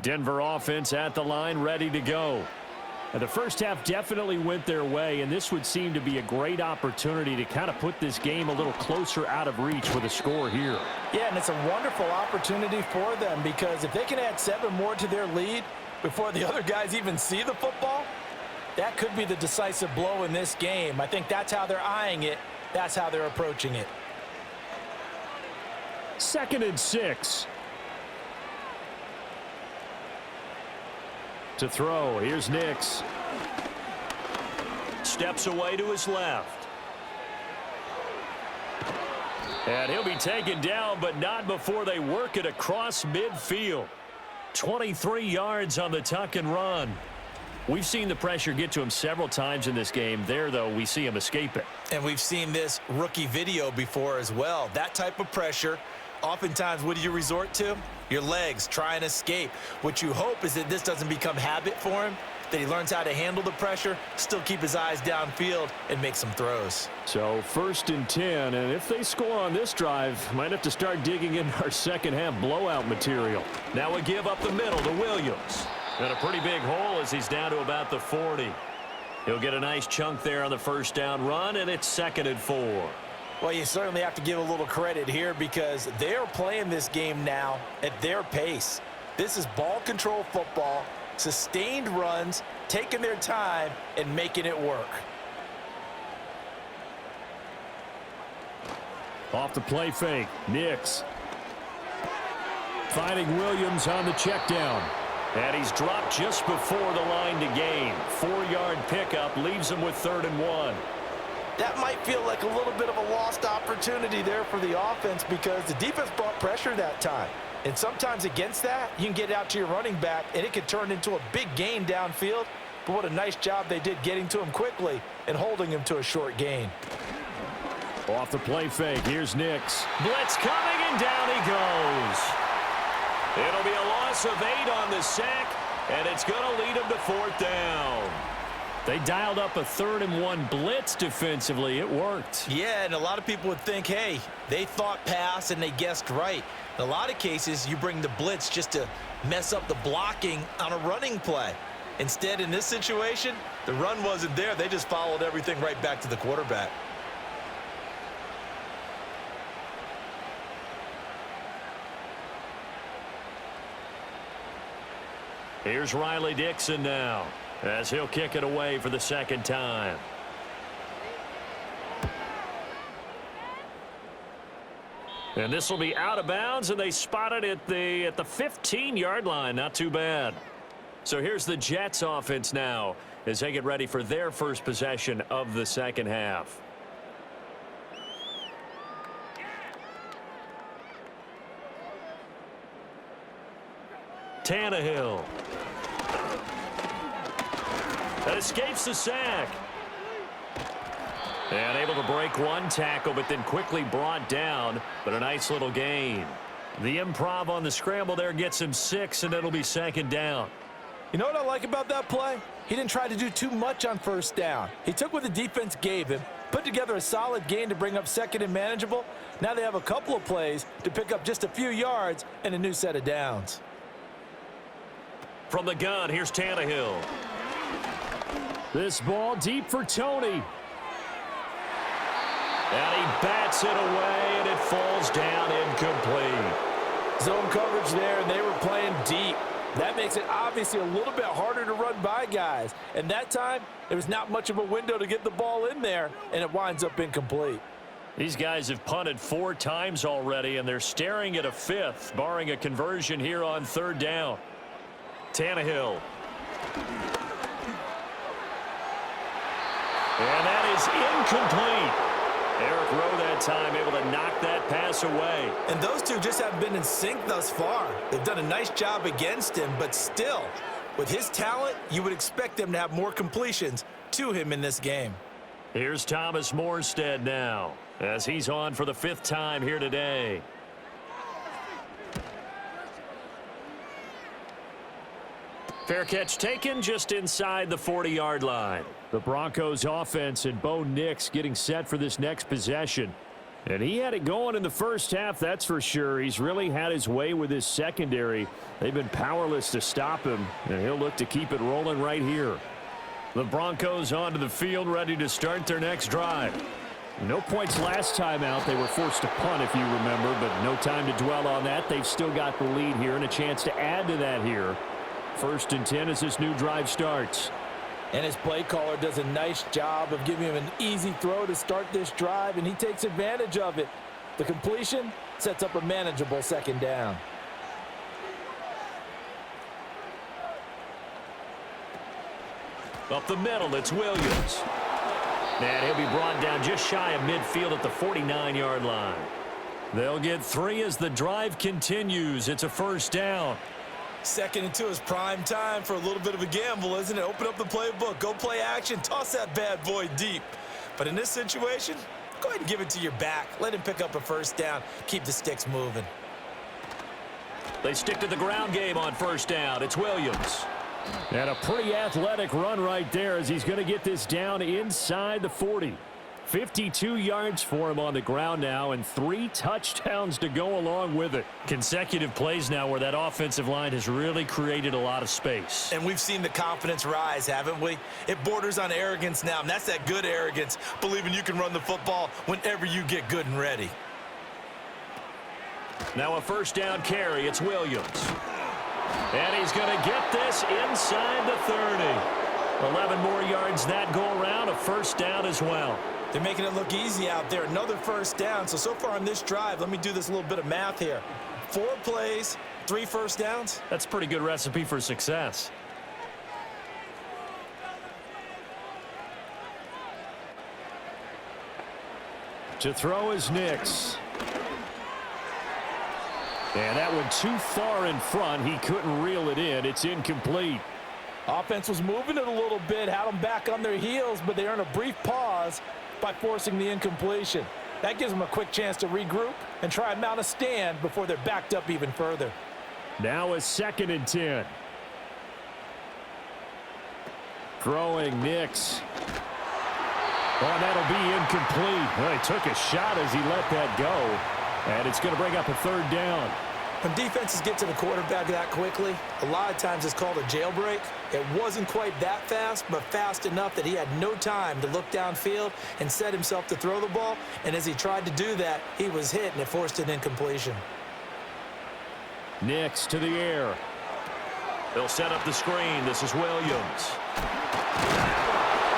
Denver offense at the line, ready to go. And the first half definitely went their way, and this would seem to be a great opportunity to kind of put this game a little closer out of reach with a score here. Yeah, and it's a wonderful opportunity for them because if they can add 7 more to their lead before the other guys even see the football, that could be the decisive blow in this game. I think that's how they're eyeing it. That's how they're approaching it. 2nd and 6. To throw, here's Nix. Steps away to his left. And he'll be taken down, but not before they work it across midfield. 23 yards on the tuck and run. We've seen the pressure get to him several times in this game. There, though, we see him escape it. And we've seen this rookie video before as well. That type of pressure, oftentimes, what do you resort to? Your legs, try and escape. What you hope is that this doesn't become habit for him, that he learns how to handle the pressure, still keep his eyes downfield, and make some throws. So 1st and 10, and if they score on this drive, might have to start digging in our second half blowout material. Now we give up the middle to Williams. And a pretty big hole as he's down to about the 40. He'll get a nice chunk there on the 1st down run, and it's 2nd and 4. Well, you certainly have to give a little credit here because they're playing this game now at their pace. This is ball control football, sustained runs, taking their time, and making it work. Off the play fake, Nix. Finding Williams on the check down. And he's dropped just before the line to gain. 4-yard pickup leaves him with 3rd and 1. That might feel like a little bit of a lost opportunity there for the offense because the defense brought pressure that time. And sometimes against that, you can get out to your running back, and it could turn into a big gain downfield. But what a nice job they did getting to him quickly and holding him to a short gain. Off the play fake, here's Nix. Blitz coming, and down he goes. It'll be a loss of 8 on the sack, and it's going to lead him to 4th down. They dialed up a 3rd and 1 blitz defensively. It worked. Yeah, and a lot of people would think, hey, they thought pass and they guessed right. In a lot of cases, you bring the blitz just to mess up the blocking on a running play. Instead, in this situation, the run wasn't there. They just followed everything right back to the quarterback. Here's Riley Dixon now, as he'll kick it away for the 2nd time. And this will be out of bounds, and they spot it at the 15-yard line. Not too bad. So here's the Jets offense now as they get ready for their first possession of the second half. Tannehill. That escapes the sack. And able to break one tackle, but then quickly brought down. But a nice little gain. The improv on the scramble there gets him 6, and it'll be 2nd down. You know what I like about that play? He didn't try to do too much on 1st down. He took what the defense gave him, put together a solid gain to bring up 2nd and manageable. Now they have a couple of plays to pick up just a few yards and a new set of downs. From the gun, here's Tannehill. This ball deep for Tony. And he bats it away, and it falls down incomplete. Zone coverage there, and they were playing deep. That makes it obviously a little bit harder to run by guys. And that time, there was not much of a window to get the ball in there, and it winds up incomplete. These guys have punted 4 times already, and they're staring at a 5th, barring a conversion here on 3rd down. Tannehill. And that is incomplete. Eric Rowe that time able to knock that pass away. And those two just haven't been in sync thus far. They've done a nice job against him, but still, with his talent, you would expect them to have more completions to him in this game. Here's Thomas Morstead now, as he's on for the 5th time here today. Fair catch taken just inside the 40-yard line. The Broncos offense and Bo Nix getting set for this next possession. And he had it going in the 1st half, that's for sure. He's really had his way with his secondary. They've been powerless to stop him, and he'll look to keep it rolling right here. The Broncos onto the field, ready to start their next drive. No points last time out. They were forced to punt, if you remember, but no time to dwell on that. They've still got the lead here and a chance to add to that here. 1st and 10 as this new drive starts. And his play caller does a nice job of giving him an easy throw to start this drive, and he takes advantage of it. The completion sets up a manageable 2nd down. Up the middle, it's Williams. And he'll be brought down just shy of midfield at the 49-yard line. They'll get 3 as the drive continues. It's a 1st down. 2nd and 2 is prime time for a little bit of a gamble, isn't it? Open up the playbook, go play action, toss that bad boy deep. But in this situation, go ahead and give it to your back. Let him pick up a 1st down. Keep the sticks moving. They stick to the ground game on 1st down. It's Williams. And a pretty athletic run right there as he's going to get this down inside the 40. 52 yards for him on the ground now and 3 touchdowns to go along with it. Consecutive plays now where that offensive line has really created a lot of space. And we've seen the confidence rise, haven't we? It borders on arrogance now, and that's that good arrogance, believing you can run the football whenever you get good and ready. Now a 1st down carry. It's Williams. And he's going to get this inside the 30. 11 more yards that go around, a 1st down as well. They're making it look easy out there. Another 1st down. So far on this drive, let me do this little bit of math here. 4 plays, 3 1st downs. That's a pretty good recipe for success. To throw is Nix. And that one too far in front. He couldn't reel it in. It's incomplete. Offense was moving it a little bit, had them back on their heels, but they earned a brief pause by forcing the incompletion. That gives them a quick chance to regroup and try and mount a stand before they're backed up even further. Now a 2nd and 10. Throwing Nix. Oh, that'll be incomplete. Well, he took a shot as he let that go. And it's going to bring up a 3rd down. When defenses get to the quarterback that quickly, a lot of times it's called a jailbreak. It wasn't quite that fast, but fast enough that he had no time to look downfield and set himself to throw the ball. And as he tried to do that, he was hit, and it forced an incompletion. Nix to the air. They'll set up the screen. This is Williams.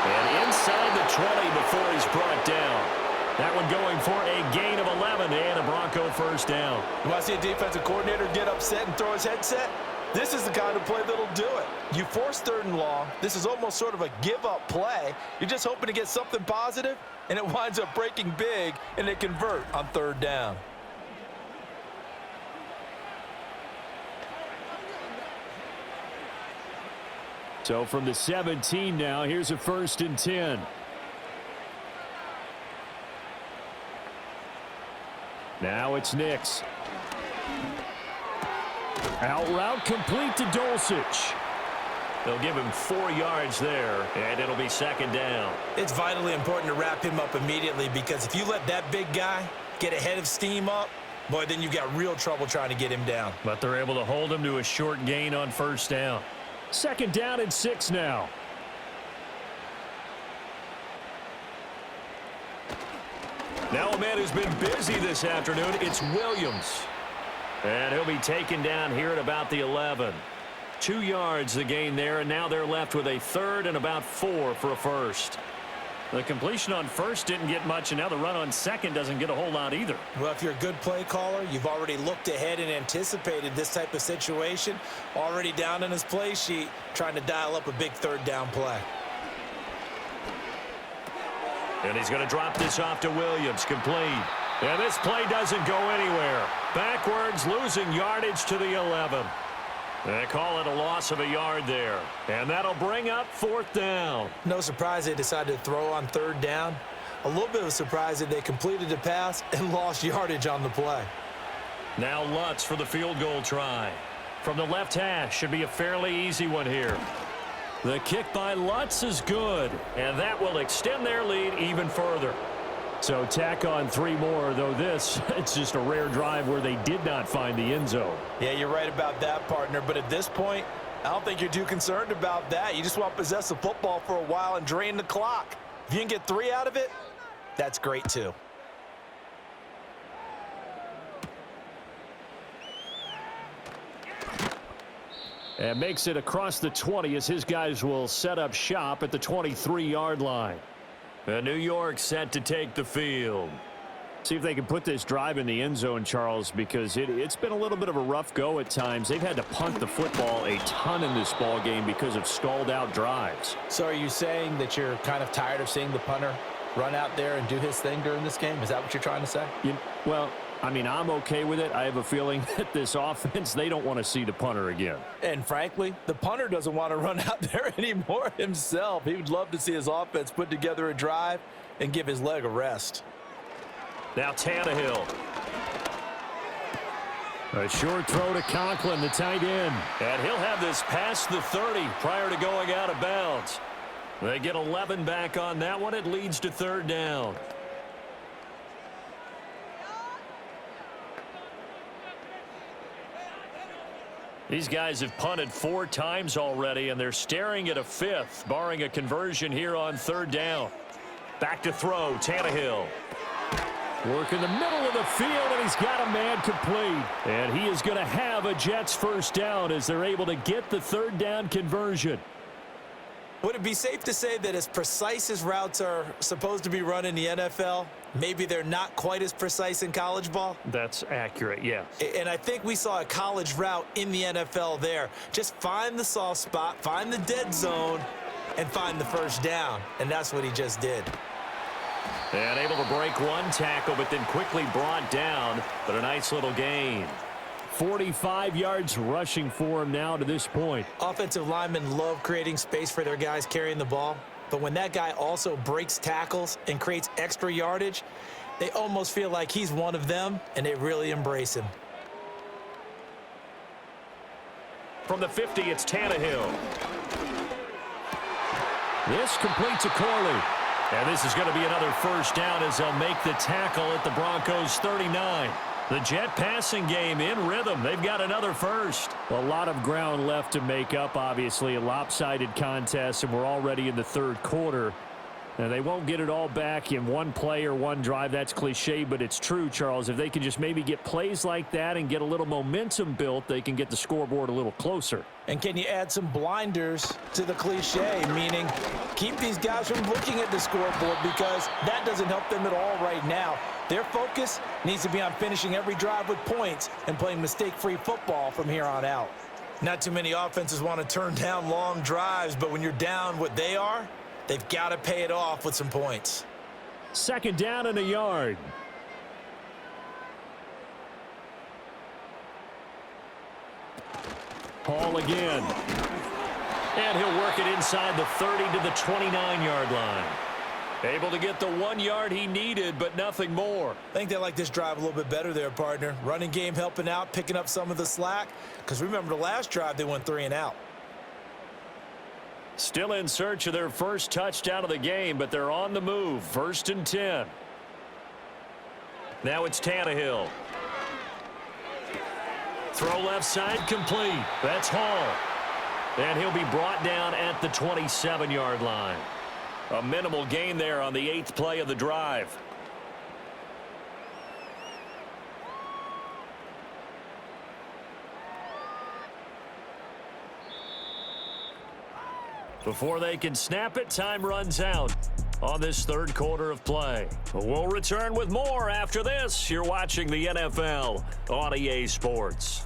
And inside the 20 before he's brought down. That one going for a gain of 11 and a Bronco 1st down. You want to see a defensive coordinator get upset and throw his headset? This is the kind of play that'll do it. You force 3rd and long. This is almost sort of a give-up play. You're just hoping to get something positive, and it winds up breaking big, and they convert on 3rd down. So from the 17 now, here's a 1st and 10. Now it's Nix. Out route complete to Dulcich. They'll give him 4 yards there, and it'll be 2nd down. It's vitally important to wrap him up immediately because if you let that big guy get a head of steam up, boy, then you've got real trouble trying to get him down. But they're able to hold him to a short gain on 1st down. 2nd down and 6 now. Now a man who's been busy this afternoon, it's Williams. And he'll be taken down here at about the 11. 2 yards the gain there, and now they're left with a 3rd and about 4 for a 1st. The completion on 1st didn't get much, and now the run on 2nd doesn't get a whole lot either. Well, if you're a good play caller, you've already looked ahead and anticipated this type of situation, already down in his play sheet, trying to dial up a big 3rd down play. And he's going to drop this off to Williams, complete. And this play doesn't go anywhere. Backwards, losing yardage to the 11. They call it a loss of a yard there. And that'll bring up 4th down. No surprise they decided to throw on 3rd down. A little bit of a surprise that they completed the pass and lost yardage on the play. Now Lutz for the field goal try. From the left hash, should be a fairly easy one here. The kick by Lutz is good, and that will extend their lead even further. So tack on 3 more, though this, it's just a rare drive where they did not find the end zone. Yeah, you're right about that, partner, but at this point, I don't think you're too concerned about that. You just want to possess the football for a while and drain the clock. If you can get 3 out of it, that's great too. And makes it across the 20 as his guys will set up shop at the 23-yard line. And New York set to take the field. See if they can put this drive in the end zone, Charles, because it's been a little bit of a rough go at times. They've had to punt the football a ton in this ball game because of stalled out drives. So are you saying that you're kind of tired of seeing the punter run out there and do his thing during this game? Is that what you're trying to say? Well, I mean, I'm okay with it. I have a feeling that this offense, they don't want to see the punter again. And frankly, the punter doesn't want to run out there anymore himself. He would love to see his offense put together a drive and give his leg a rest. Now Tannehill. A short throw to Conklin, the tight end. And he'll have this past the 30 prior to going out of bounds. They get 11 back on that one. It leads to 3rd down. These guys have punted 4 times already, and they're staring at a 5th, barring a conversion here on 3rd down. Back to throw, Tannehill. Work in the middle of the field, and he's got a man complete. And he is going to have a Jets 1st down as they're able to get the 3rd down conversion. Would it be safe to say that as precise as routes are supposed to be run in the NFL, maybe they're not quite as precise in college ball? That's accurate, yeah. And I think we saw a college route in the NFL there. Just find the soft spot, find the dead zone, and find the 1st down. And that's what he just did. And able to break 1 tackle, but then quickly brought down, but a nice little gain. 45 yards rushing for him now to this point. Offensive linemen love creating space for their guys carrying the ball, but when that guy also breaks tackles and creates extra yardage, they almost feel like he's one of them, and they really embrace him. From the 50, it's Tannehill. This completes a Corley. And this is going to be another 1st down as they'll make the tackle at the Broncos 39. The Jet passing game in rhythm. They've got another 1st. A lot of ground left to make up, obviously. A lopsided contest, and we're already in the 3rd quarter. And they won't get it all back in 1 play or 1 drive. That's cliche, but it's true, Charles. If they can just maybe get plays like that and get a little momentum built, they can get the scoreboard a little closer. And can you add some blinders to the cliche, meaning keep these guys from looking at the scoreboard because that doesn't help them at all right now. Their focus needs to be on finishing every drive with points and playing mistake-free football from here on out. Not too many offenses want to turn down long drives, but when you're down what they are, they've got to pay it off with some points. 2nd down and a yard. Hall again. And he'll work it inside the 30 to the 29-yard line. Able to get the 1 yard he needed, but nothing more. I think they like this drive a little bit better there, partner. Running game helping out, picking up some of the slack. Because remember the last drive, they went 3 and out. Still in search of their first touchdown of the game, but they're on the move. 1st and 10. Now it's Tannehill. Throw left side complete. That's Hall. And he'll be brought down at the 27-yard line. A minimal gain there on the 8th play of the drive. Before they can snap it, time runs out on this 3rd quarter of play. We'll return with more after this. You're watching the NFL on EA Sports.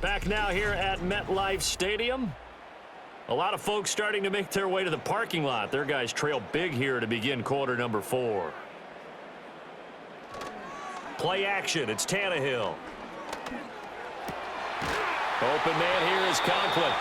Back now here at MetLife Stadium. A lot of folks starting to make their way to the parking lot. Their guys trail big here to begin quarter number 4. Play action. It's Tannehill. Open man here is Conklin.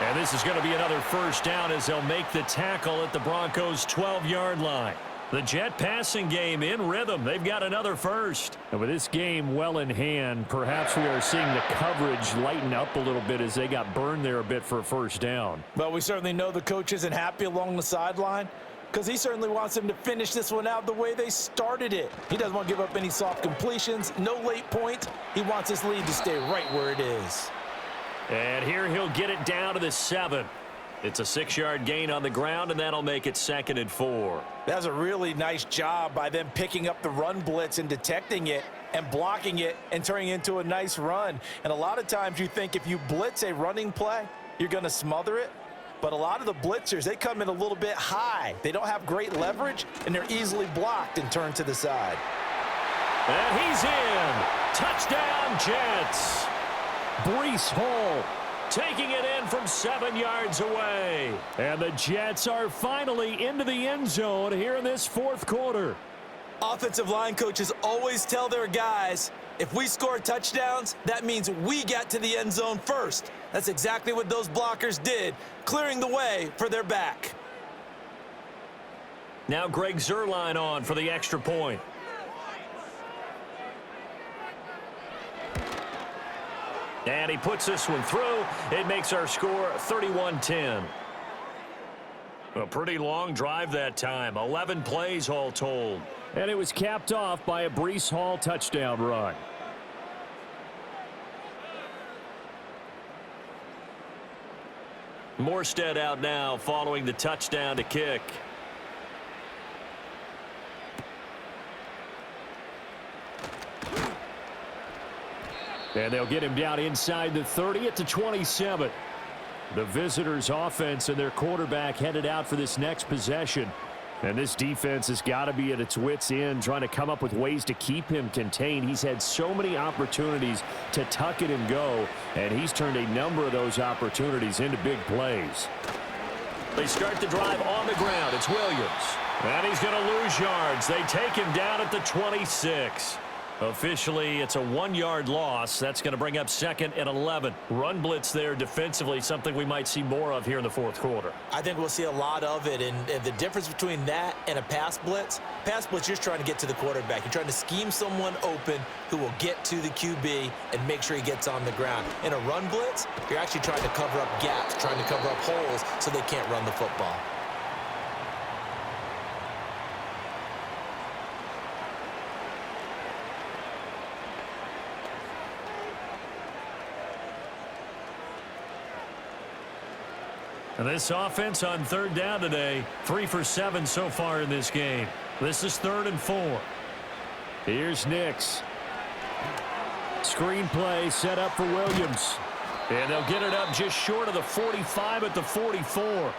And this is going to be another first down as they'll make the tackle at the Broncos' 12-yard line. The Jet passing game in rhythm. They've got another first. And with this game well in hand, perhaps we are seeing the coverage lighten up a little bit as they got burned there a bit for a first down. Well, we certainly know the coach isn't happy along the sideline because he certainly wants them to finish this one out the way they started it. He doesn't want to give up any soft completions, no late points. He wants his lead to stay right where it is. And here he'll get it down to the 7. It's a 6-yard gain on the ground, and that'll make it 2nd and 4. That's a really nice job by them picking up the run blitz and detecting it and blocking it and turning it into a nice run. And a lot of times you think if you blitz a running play, you're going to smother it. But a lot of the blitzers, they come in a little bit high. They don't have great leverage, and they're easily blocked and turned to the side. And he's in. Touchdown, Jets. Breece Hall taking it in from 7 yards away. And the Jets are finally into the end zone here in this 4th quarter. Offensive line coaches always tell their guys, if we score touchdowns, that means we get to the end zone first. That's exactly what those blockers did, clearing the way for their back. Now Greg Zuerlein on for the extra point. And he puts this one through. It makes our score 31-10. A pretty long drive that time. 11 plays all told. And it was capped off by a Breece Hall touchdown run. Morstead out now following the touchdown to kick. And they'll get him down inside the 30 at the 27. The visitors' offense and their quarterback headed out for this next possession. And this defense has got to be at its wits' end, trying to come up with ways to keep him contained. He's had so many opportunities to tuck it and go, and he's turned a number of those opportunities into big plays. They start the drive on the ground. It's Williams. And he's going to lose yards. They take him down at the 26. Officially, it's a 1-yard loss. That's going to bring up 2nd and 11. Run blitz there defensively, something we might see more of here in the 4th quarter. I think we'll see a lot of it, and the difference between that and a pass blitz, you're just trying to get to the quarterback. You're trying to scheme someone open who will get to the QB and make sure he gets on the ground. In a run blitz, you're actually trying to cover up gaps, trying to cover up holes so they can't run the football. And this offense on 3rd down today, 3 for 7 so far in this game. This is 3rd and 4. Here's Nix. Screen play set up for Williams. And they'll get it up just short of the 45 at the 44.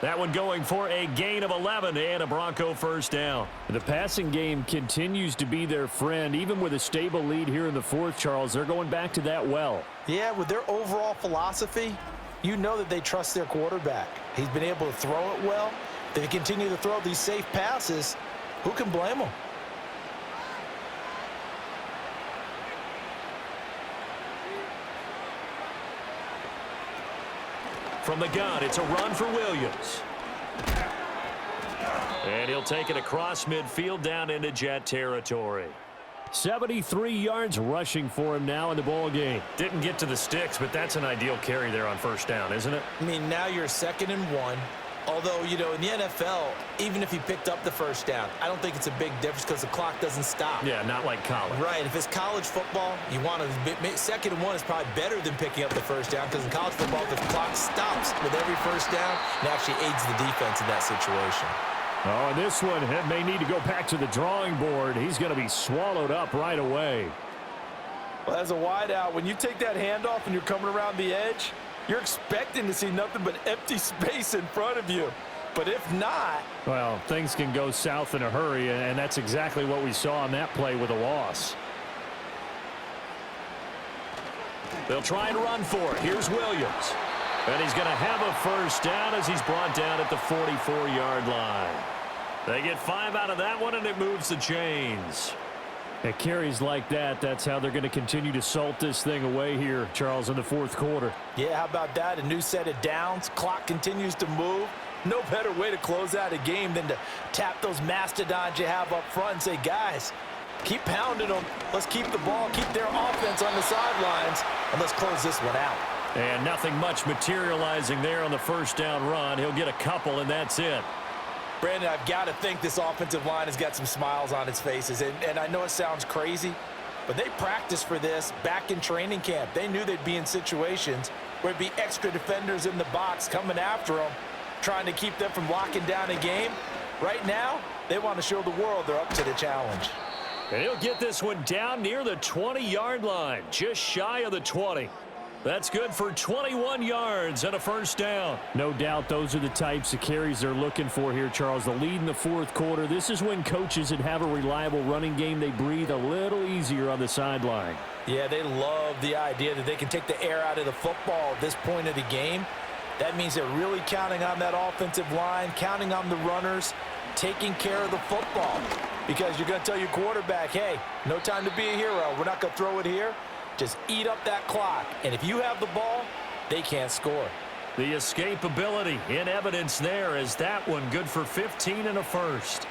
That one going for a gain of 11 and a Bronco first down. The passing game continues to be their friend. Even with a stable lead here in the 4th, Charles, they're going back to that well. Yeah, with their overall philosophy, you know that they trust their quarterback. He's been able to throw it well. If they continue to throw these safe passes, who can blame them? From the gun, it's a run for Williams. And he'll take it across midfield down into Jet territory. 73 yards rushing for him now in the ball game. Didn't get to the sticks, but that's an ideal carry there on first down, isn't it? I mean, now you're 2nd and 1. Although, you know, in the NFL, even if he picked up the first down, I don't think it's a big difference because the clock doesn't stop. Yeah, not like college. Right. If it's college football, you want to 2nd and 1 is probably better than picking up the first down because in college football, the clock stops with every first down and actually aids the defense in that situation. Oh, and this one may need to go back to the drawing board. He's going to be swallowed up right away. Well, as a wideout, when you take that handoff and you're coming around the edge, you're expecting to see nothing but empty space in front of you. But if not... Well, things can go south in a hurry, and that's exactly what we saw on that play with a loss. They'll try and run for it. Here's Williams. And he's going to have a first down as he's brought down at the 44-yard line. They get 5 out of that one, and it moves the chains. At carries like that, that's how they're going to continue to salt this thing away here, Charles, in the 4th quarter. Yeah, how about that? A new set of downs. Clock continues to move. No better way to close out a game than to tap those mastodons you have up front and say, guys, keep pounding them. Let's keep the ball, keep their offense on the sidelines, and let's close this one out. And nothing much materializing there on the first down run. He'll get a couple, and that's it. Brandon, I've got to think this offensive line has got some smiles on its faces. And I know it sounds crazy, but they practiced for this back in training camp. They knew they'd be in situations where it'd be extra defenders in the box coming after them, trying to keep them from locking down a game. Right now, they want to show the world they're up to the challenge. And he'll get this one down near the 20-yard line, just shy of the 20. That's good for 21 yards and a first down. No doubt those are the types of carries they're looking for here, Charles. The lead in the 4th quarter. This is when coaches that have a reliable running game, they breathe a little easier on the sideline. Yeah, they love the idea that they can take the air out of the football at this point of the game. That means they're really counting on that offensive line, counting on the runners, taking care of the football. Because you're going to tell your quarterback, hey, no time to be a hero. We're not going to throw it here. Just eat up that clock. And if you have the ball, they can't score. The escapability in evidence there as that one good for 15 and a first.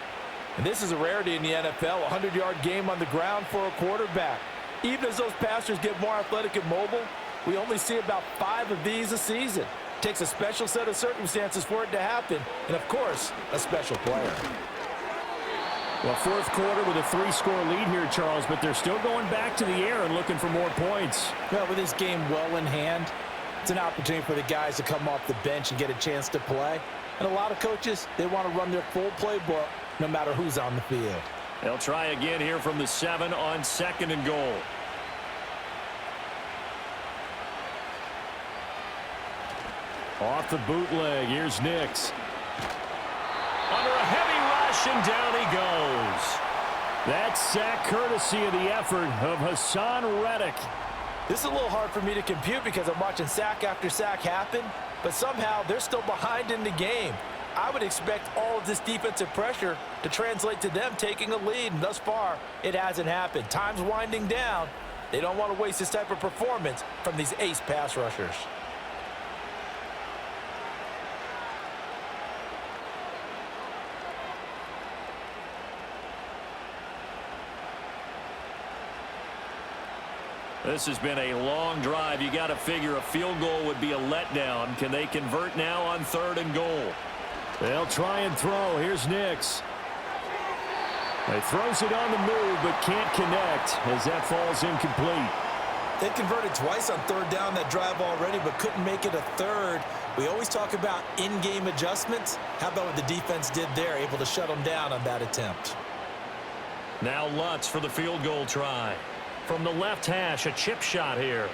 And this is a rarity in the NFL, a 100-yard game on the ground for a quarterback. Even as those passers get more athletic and mobile, we only see about 5 of these a season. It takes a special set of circumstances for it to happen, and, of course, a special player. Well, 4th quarter with a 3-score lead here, Charles, but they're still going back to the air and looking for more points. Well, with this game well in hand, it's an opportunity for the guys to come off the bench and get a chance to play. And a lot of coaches, they want to run their full playbook no matter who's on the field. They'll try again here from the 7 on 2nd and goal. Off the bootleg, here's Nix. Under a heavy rush, and down he goes. That sack courtesy of the effort of Hassan Reddick. This is a little hard for me to compute because I'm watching sack after sack happen, but somehow they're still behind in the game. I would expect all of this defensive pressure to translate to them taking a lead, and thus far, it hasn't happened. Time's winding down. They don't want to waste this type of performance from these ace pass rushers. This has been a long drive. You got to figure a field goal would be a letdown. Can they convert now on 3rd and goal? They'll try and throw. Here's Nix. He throws it on the move, but can't connect as that falls incomplete. They converted twice on 3rd down that drive already, but couldn't make it a 3rd. We always talk about in-game adjustments. How about what the defense did there, able to shut them down on that attempt? Now Lutz for the field goal try. From the left hash, a chip shot here.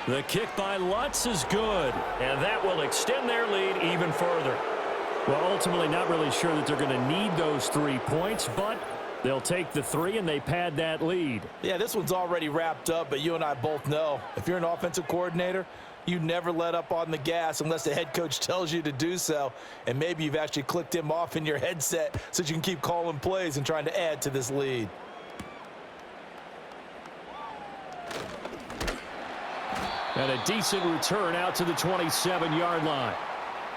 The kick by Lutz is good, and that will extend their lead even further. Well, ultimately not really sure that they're going to need those 3 points, but they'll take the 3 and they pad that lead. Yeah, this one's already wrapped up, but you and I both know if you're an offensive coordinator, you never let up on the gas unless the head coach tells you to do so. And maybe you've actually clicked him off in your headset so you can keep calling plays and trying to add to this lead. And a decent return out to the 27-yard line.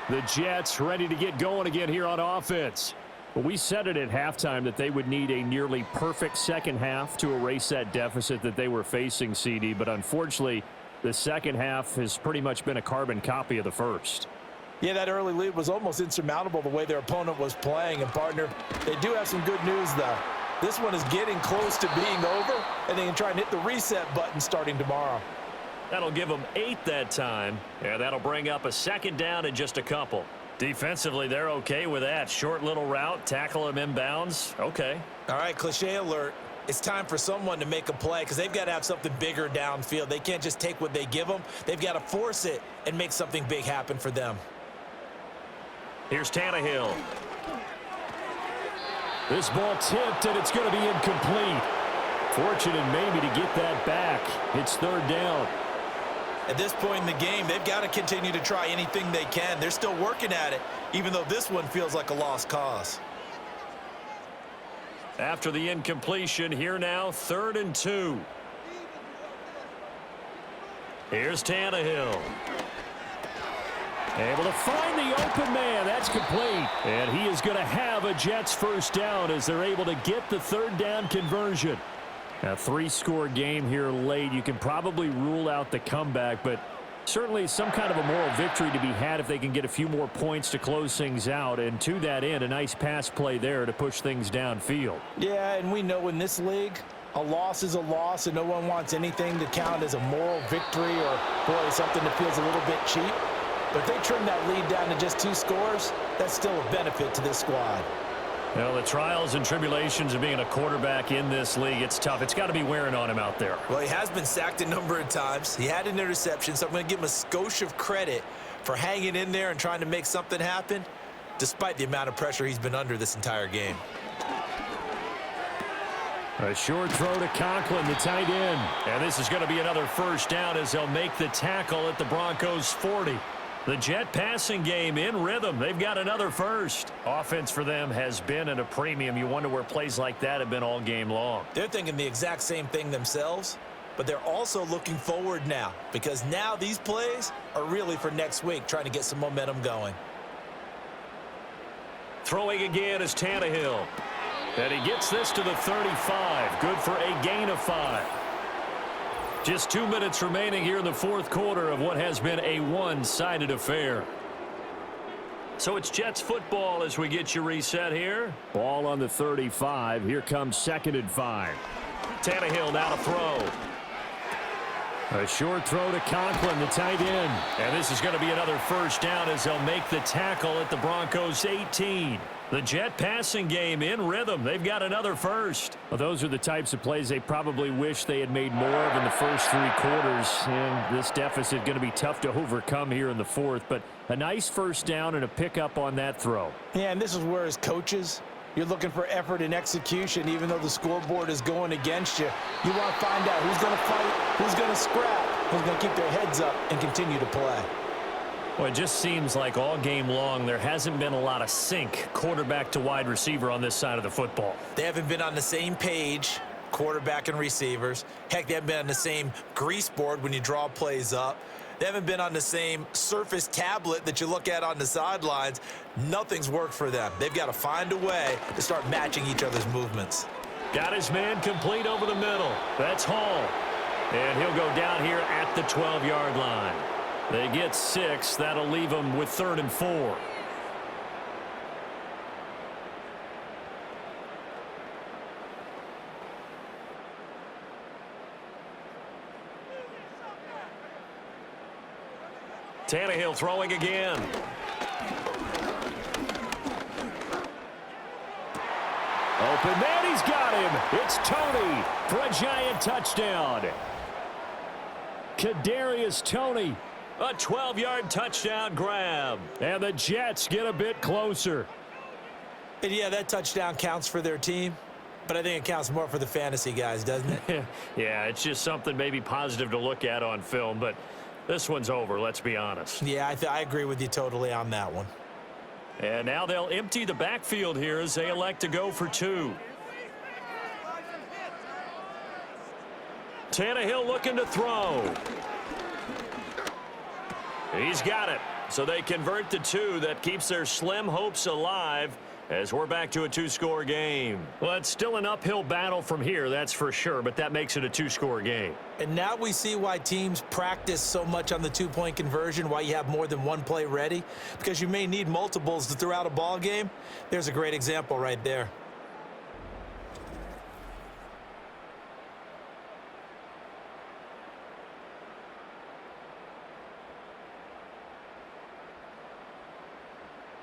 The Jets ready to get going again here on offense. Well, we said it at halftime that they would need a nearly perfect second half to erase that deficit that they were facing, CD. But unfortunately, the second half has pretty much been a carbon copy of the first. Yeah, that early lead was almost insurmountable the way their opponent was playing. And, partner, they do have some good news, though. This one is getting close to being over, and they can try and hit the reset button starting tomorrow. That'll give them 8 that time, and that'll bring up a second down in just a couple. Defensively, they're okay with that. Short little route, tackle him inbounds. Okay. All right, cliche alert. It's time for someone to make a play because they've got to have something bigger downfield. They can't just take what they give them. They've got to force it and make something big happen for them. Here's Tannehill. This ball tipped, and it's going to be incomplete. Fortunate maybe to get that back. It's third down. At this point in the game, they've got to continue to try anything they can. They're still working at it, even though this one feels like a lost cause. After the incompletion, here now, 3rd and 2. Here's Tannehill. Able to find the open man. That's complete. And he is going to have a Jets first down as they're able to get the third down conversion. A 3-score game here late. You can probably rule out the comeback, but certainly some kind of a moral victory to be had if they can get a few more points to close things out. And to that end, a nice pass play there to push things downfield. Yeah, and we know in this league, a loss is a loss, and no one wants anything to count as a moral victory or, boy, something that feels a little bit cheap. But if they trim that lead down to just 2 scores, that's still a benefit to this squad. Well, the trials and tribulations of being a quarterback in this league, it's tough. It's got to be wearing on him out there. Well, he has been sacked a number of times. He had an interception, so I'm going to give him a skosh of credit for hanging in there and trying to make something happen, despite the amount of pressure he's been under this entire game. A short throw to Conklin, the tight end. And this is going to be another first down as they'll make the tackle at the Broncos 40. The Jet passing game in rhythm. They've got another first. Offense for them has been at a premium. You wonder where plays like that have been all game long. They're thinking the exact same thing themselves, but they're also looking forward now because now these plays are really for next week, trying to get some momentum going. Throwing again is Tannehill. And he gets this to the 35. Good for a gain of 5. Just 2 minutes remaining here in the fourth quarter of what has been a one-sided affair. So it's Jets football as we get you reset here. Ball on the 35. Here comes 2nd and 5. Tannehill now to throw. A short throw to Conklin, the tight end. And this is going to be another first down as they'll make the tackle at the Broncos 18. The Jet passing game in rhythm. They've got another first. Well, those are the types of plays they probably wish they had made more of in the first 3 quarters. And this deficit going to be tough to overcome here in the fourth. But a nice first down and a pickup on that throw. Yeah, and this is where as coaches, you're looking for effort and execution, even though the scoreboard is going against you. You want to find out who's going to fight, who's going to scrap, who's going to keep their heads up and continue to play. Well, it just seems like all game long there hasn't been a lot of sync quarterback to wide receiver on this side of the football. They haven't been on the same page, quarterback and receivers. Heck, they haven't been on the same grease board when you draw plays up. They haven't been on the same surface tablet that you look at on the sidelines. Nothing's worked for them. They've got to find a way to start matching each other's movements. Got his man complete over the middle. That's Hall. And he'll go down here at the 12-yard line. They get 6. That'll leave them with 3rd and 4. Tannehill throwing again. Open man, he's got him. It's Toney for a giant touchdown. Kadarius Toney. A 12-yard touchdown grab. And the Jets get a bit closer. And yeah, that touchdown counts for their team, but I think it counts more for the fantasy guys, doesn't it? Yeah, it's just something maybe positive to look at on film, but this one's over, let's be honest. Yeah, I agree with you totally on that one. And now they'll empty the backfield here as they elect to go for 2. Tannehill looking to throw. He's got it. So they convert to 2. That keeps their slim hopes alive as we're back to a 2-score game. Well, it's still an uphill battle from here, that's for sure, but that makes it a 2-score game. And now we see why teams practice so much on the 2-point conversion, why you have more than one play ready, because you may need multiples to throw out a ball game. There's a great example right there.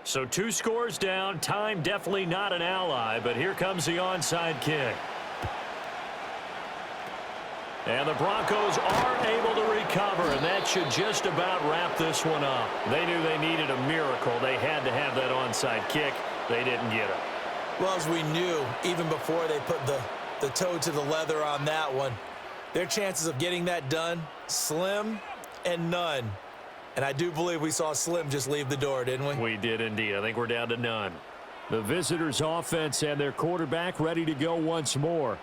So 2 scores down. Time definitely not an ally, but here comes the onside kick. And the Broncos are able to recover, and that should just about wrap this one up. They knew they needed a miracle. They had to have that onside kick. They didn't get it. Well, as we knew, even before they put the toe to the leather on that one, their chances of getting that done, slim and none. And I do believe we saw Slim just leave the door, didn't we? We did indeed. I think we're down to none. The visitors' offense and their quarterback ready to go once more.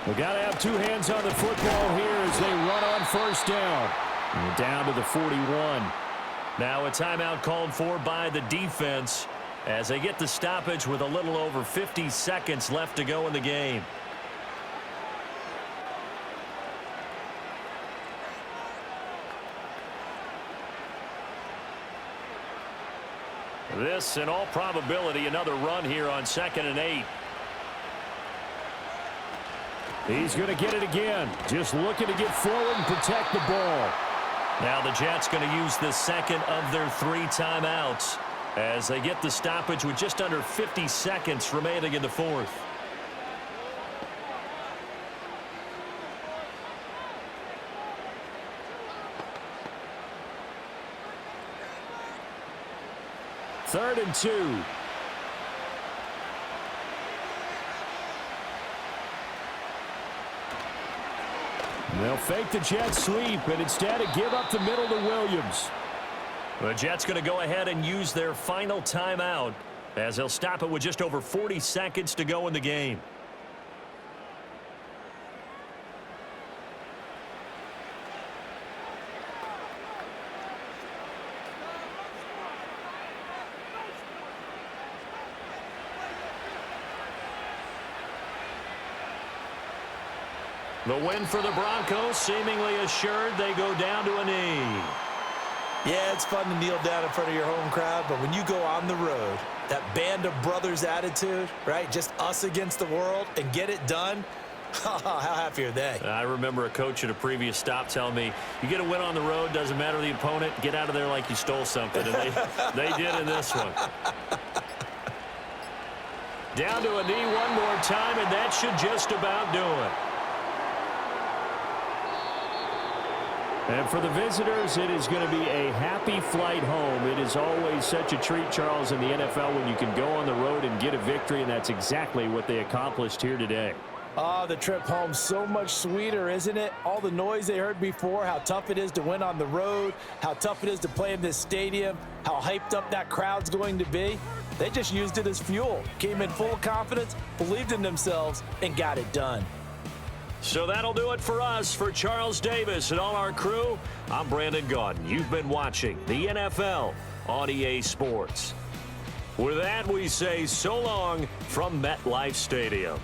We got to have 2 hands on the football here as they run on first down. And down to the 41. Now a timeout called for by the defense as they get the stoppage with a little over 50 seconds left to go in the game. This, in all probability, another run here on 2nd and 8. He's going to get it again. Just looking to get forward and protect the ball. Now the Jets going to use the second of their 3 timeouts as they get the stoppage with just under 50 seconds remaining in the 4th. Third and 2. They'll fake the jet sweep and instead give up the middle to Williams. The Jets going to go ahead and use their final timeout as they'll stop it with just over 40 seconds to go in the game. The win for the Broncos seemingly assured. They go down to a knee. Yeah, it's fun to kneel down in front of your home crowd, but when you go on the road, that band of brothers attitude, right? Just us against the world and get it done. How happy are they? I remember a coach at a previous stop telling me, you get a win on the road, doesn't matter the opponent, get out of there like you stole something. And they did in this one. Down to a knee one more time, and that should just about do it. And for the visitors, it is going to be a happy flight home. It is always such a treat, Charles, in the NFL when you can go on the road and get a victory, and that's exactly what they accomplished here today. Oh, the trip home so much sweeter, isn't it? All the noise they heard before, how tough it is to win on the road, how tough it is to play in this stadium, how hyped up that crowd's going to be. They just used it as fuel, came in full of confidence, believed in themselves, and got it done. So that'll do it for us. For Charles Davis and all our crew, I'm Brandon Gaudin. You've been watching the NFL on EA Sports. With that, we say so long from MetLife Stadium.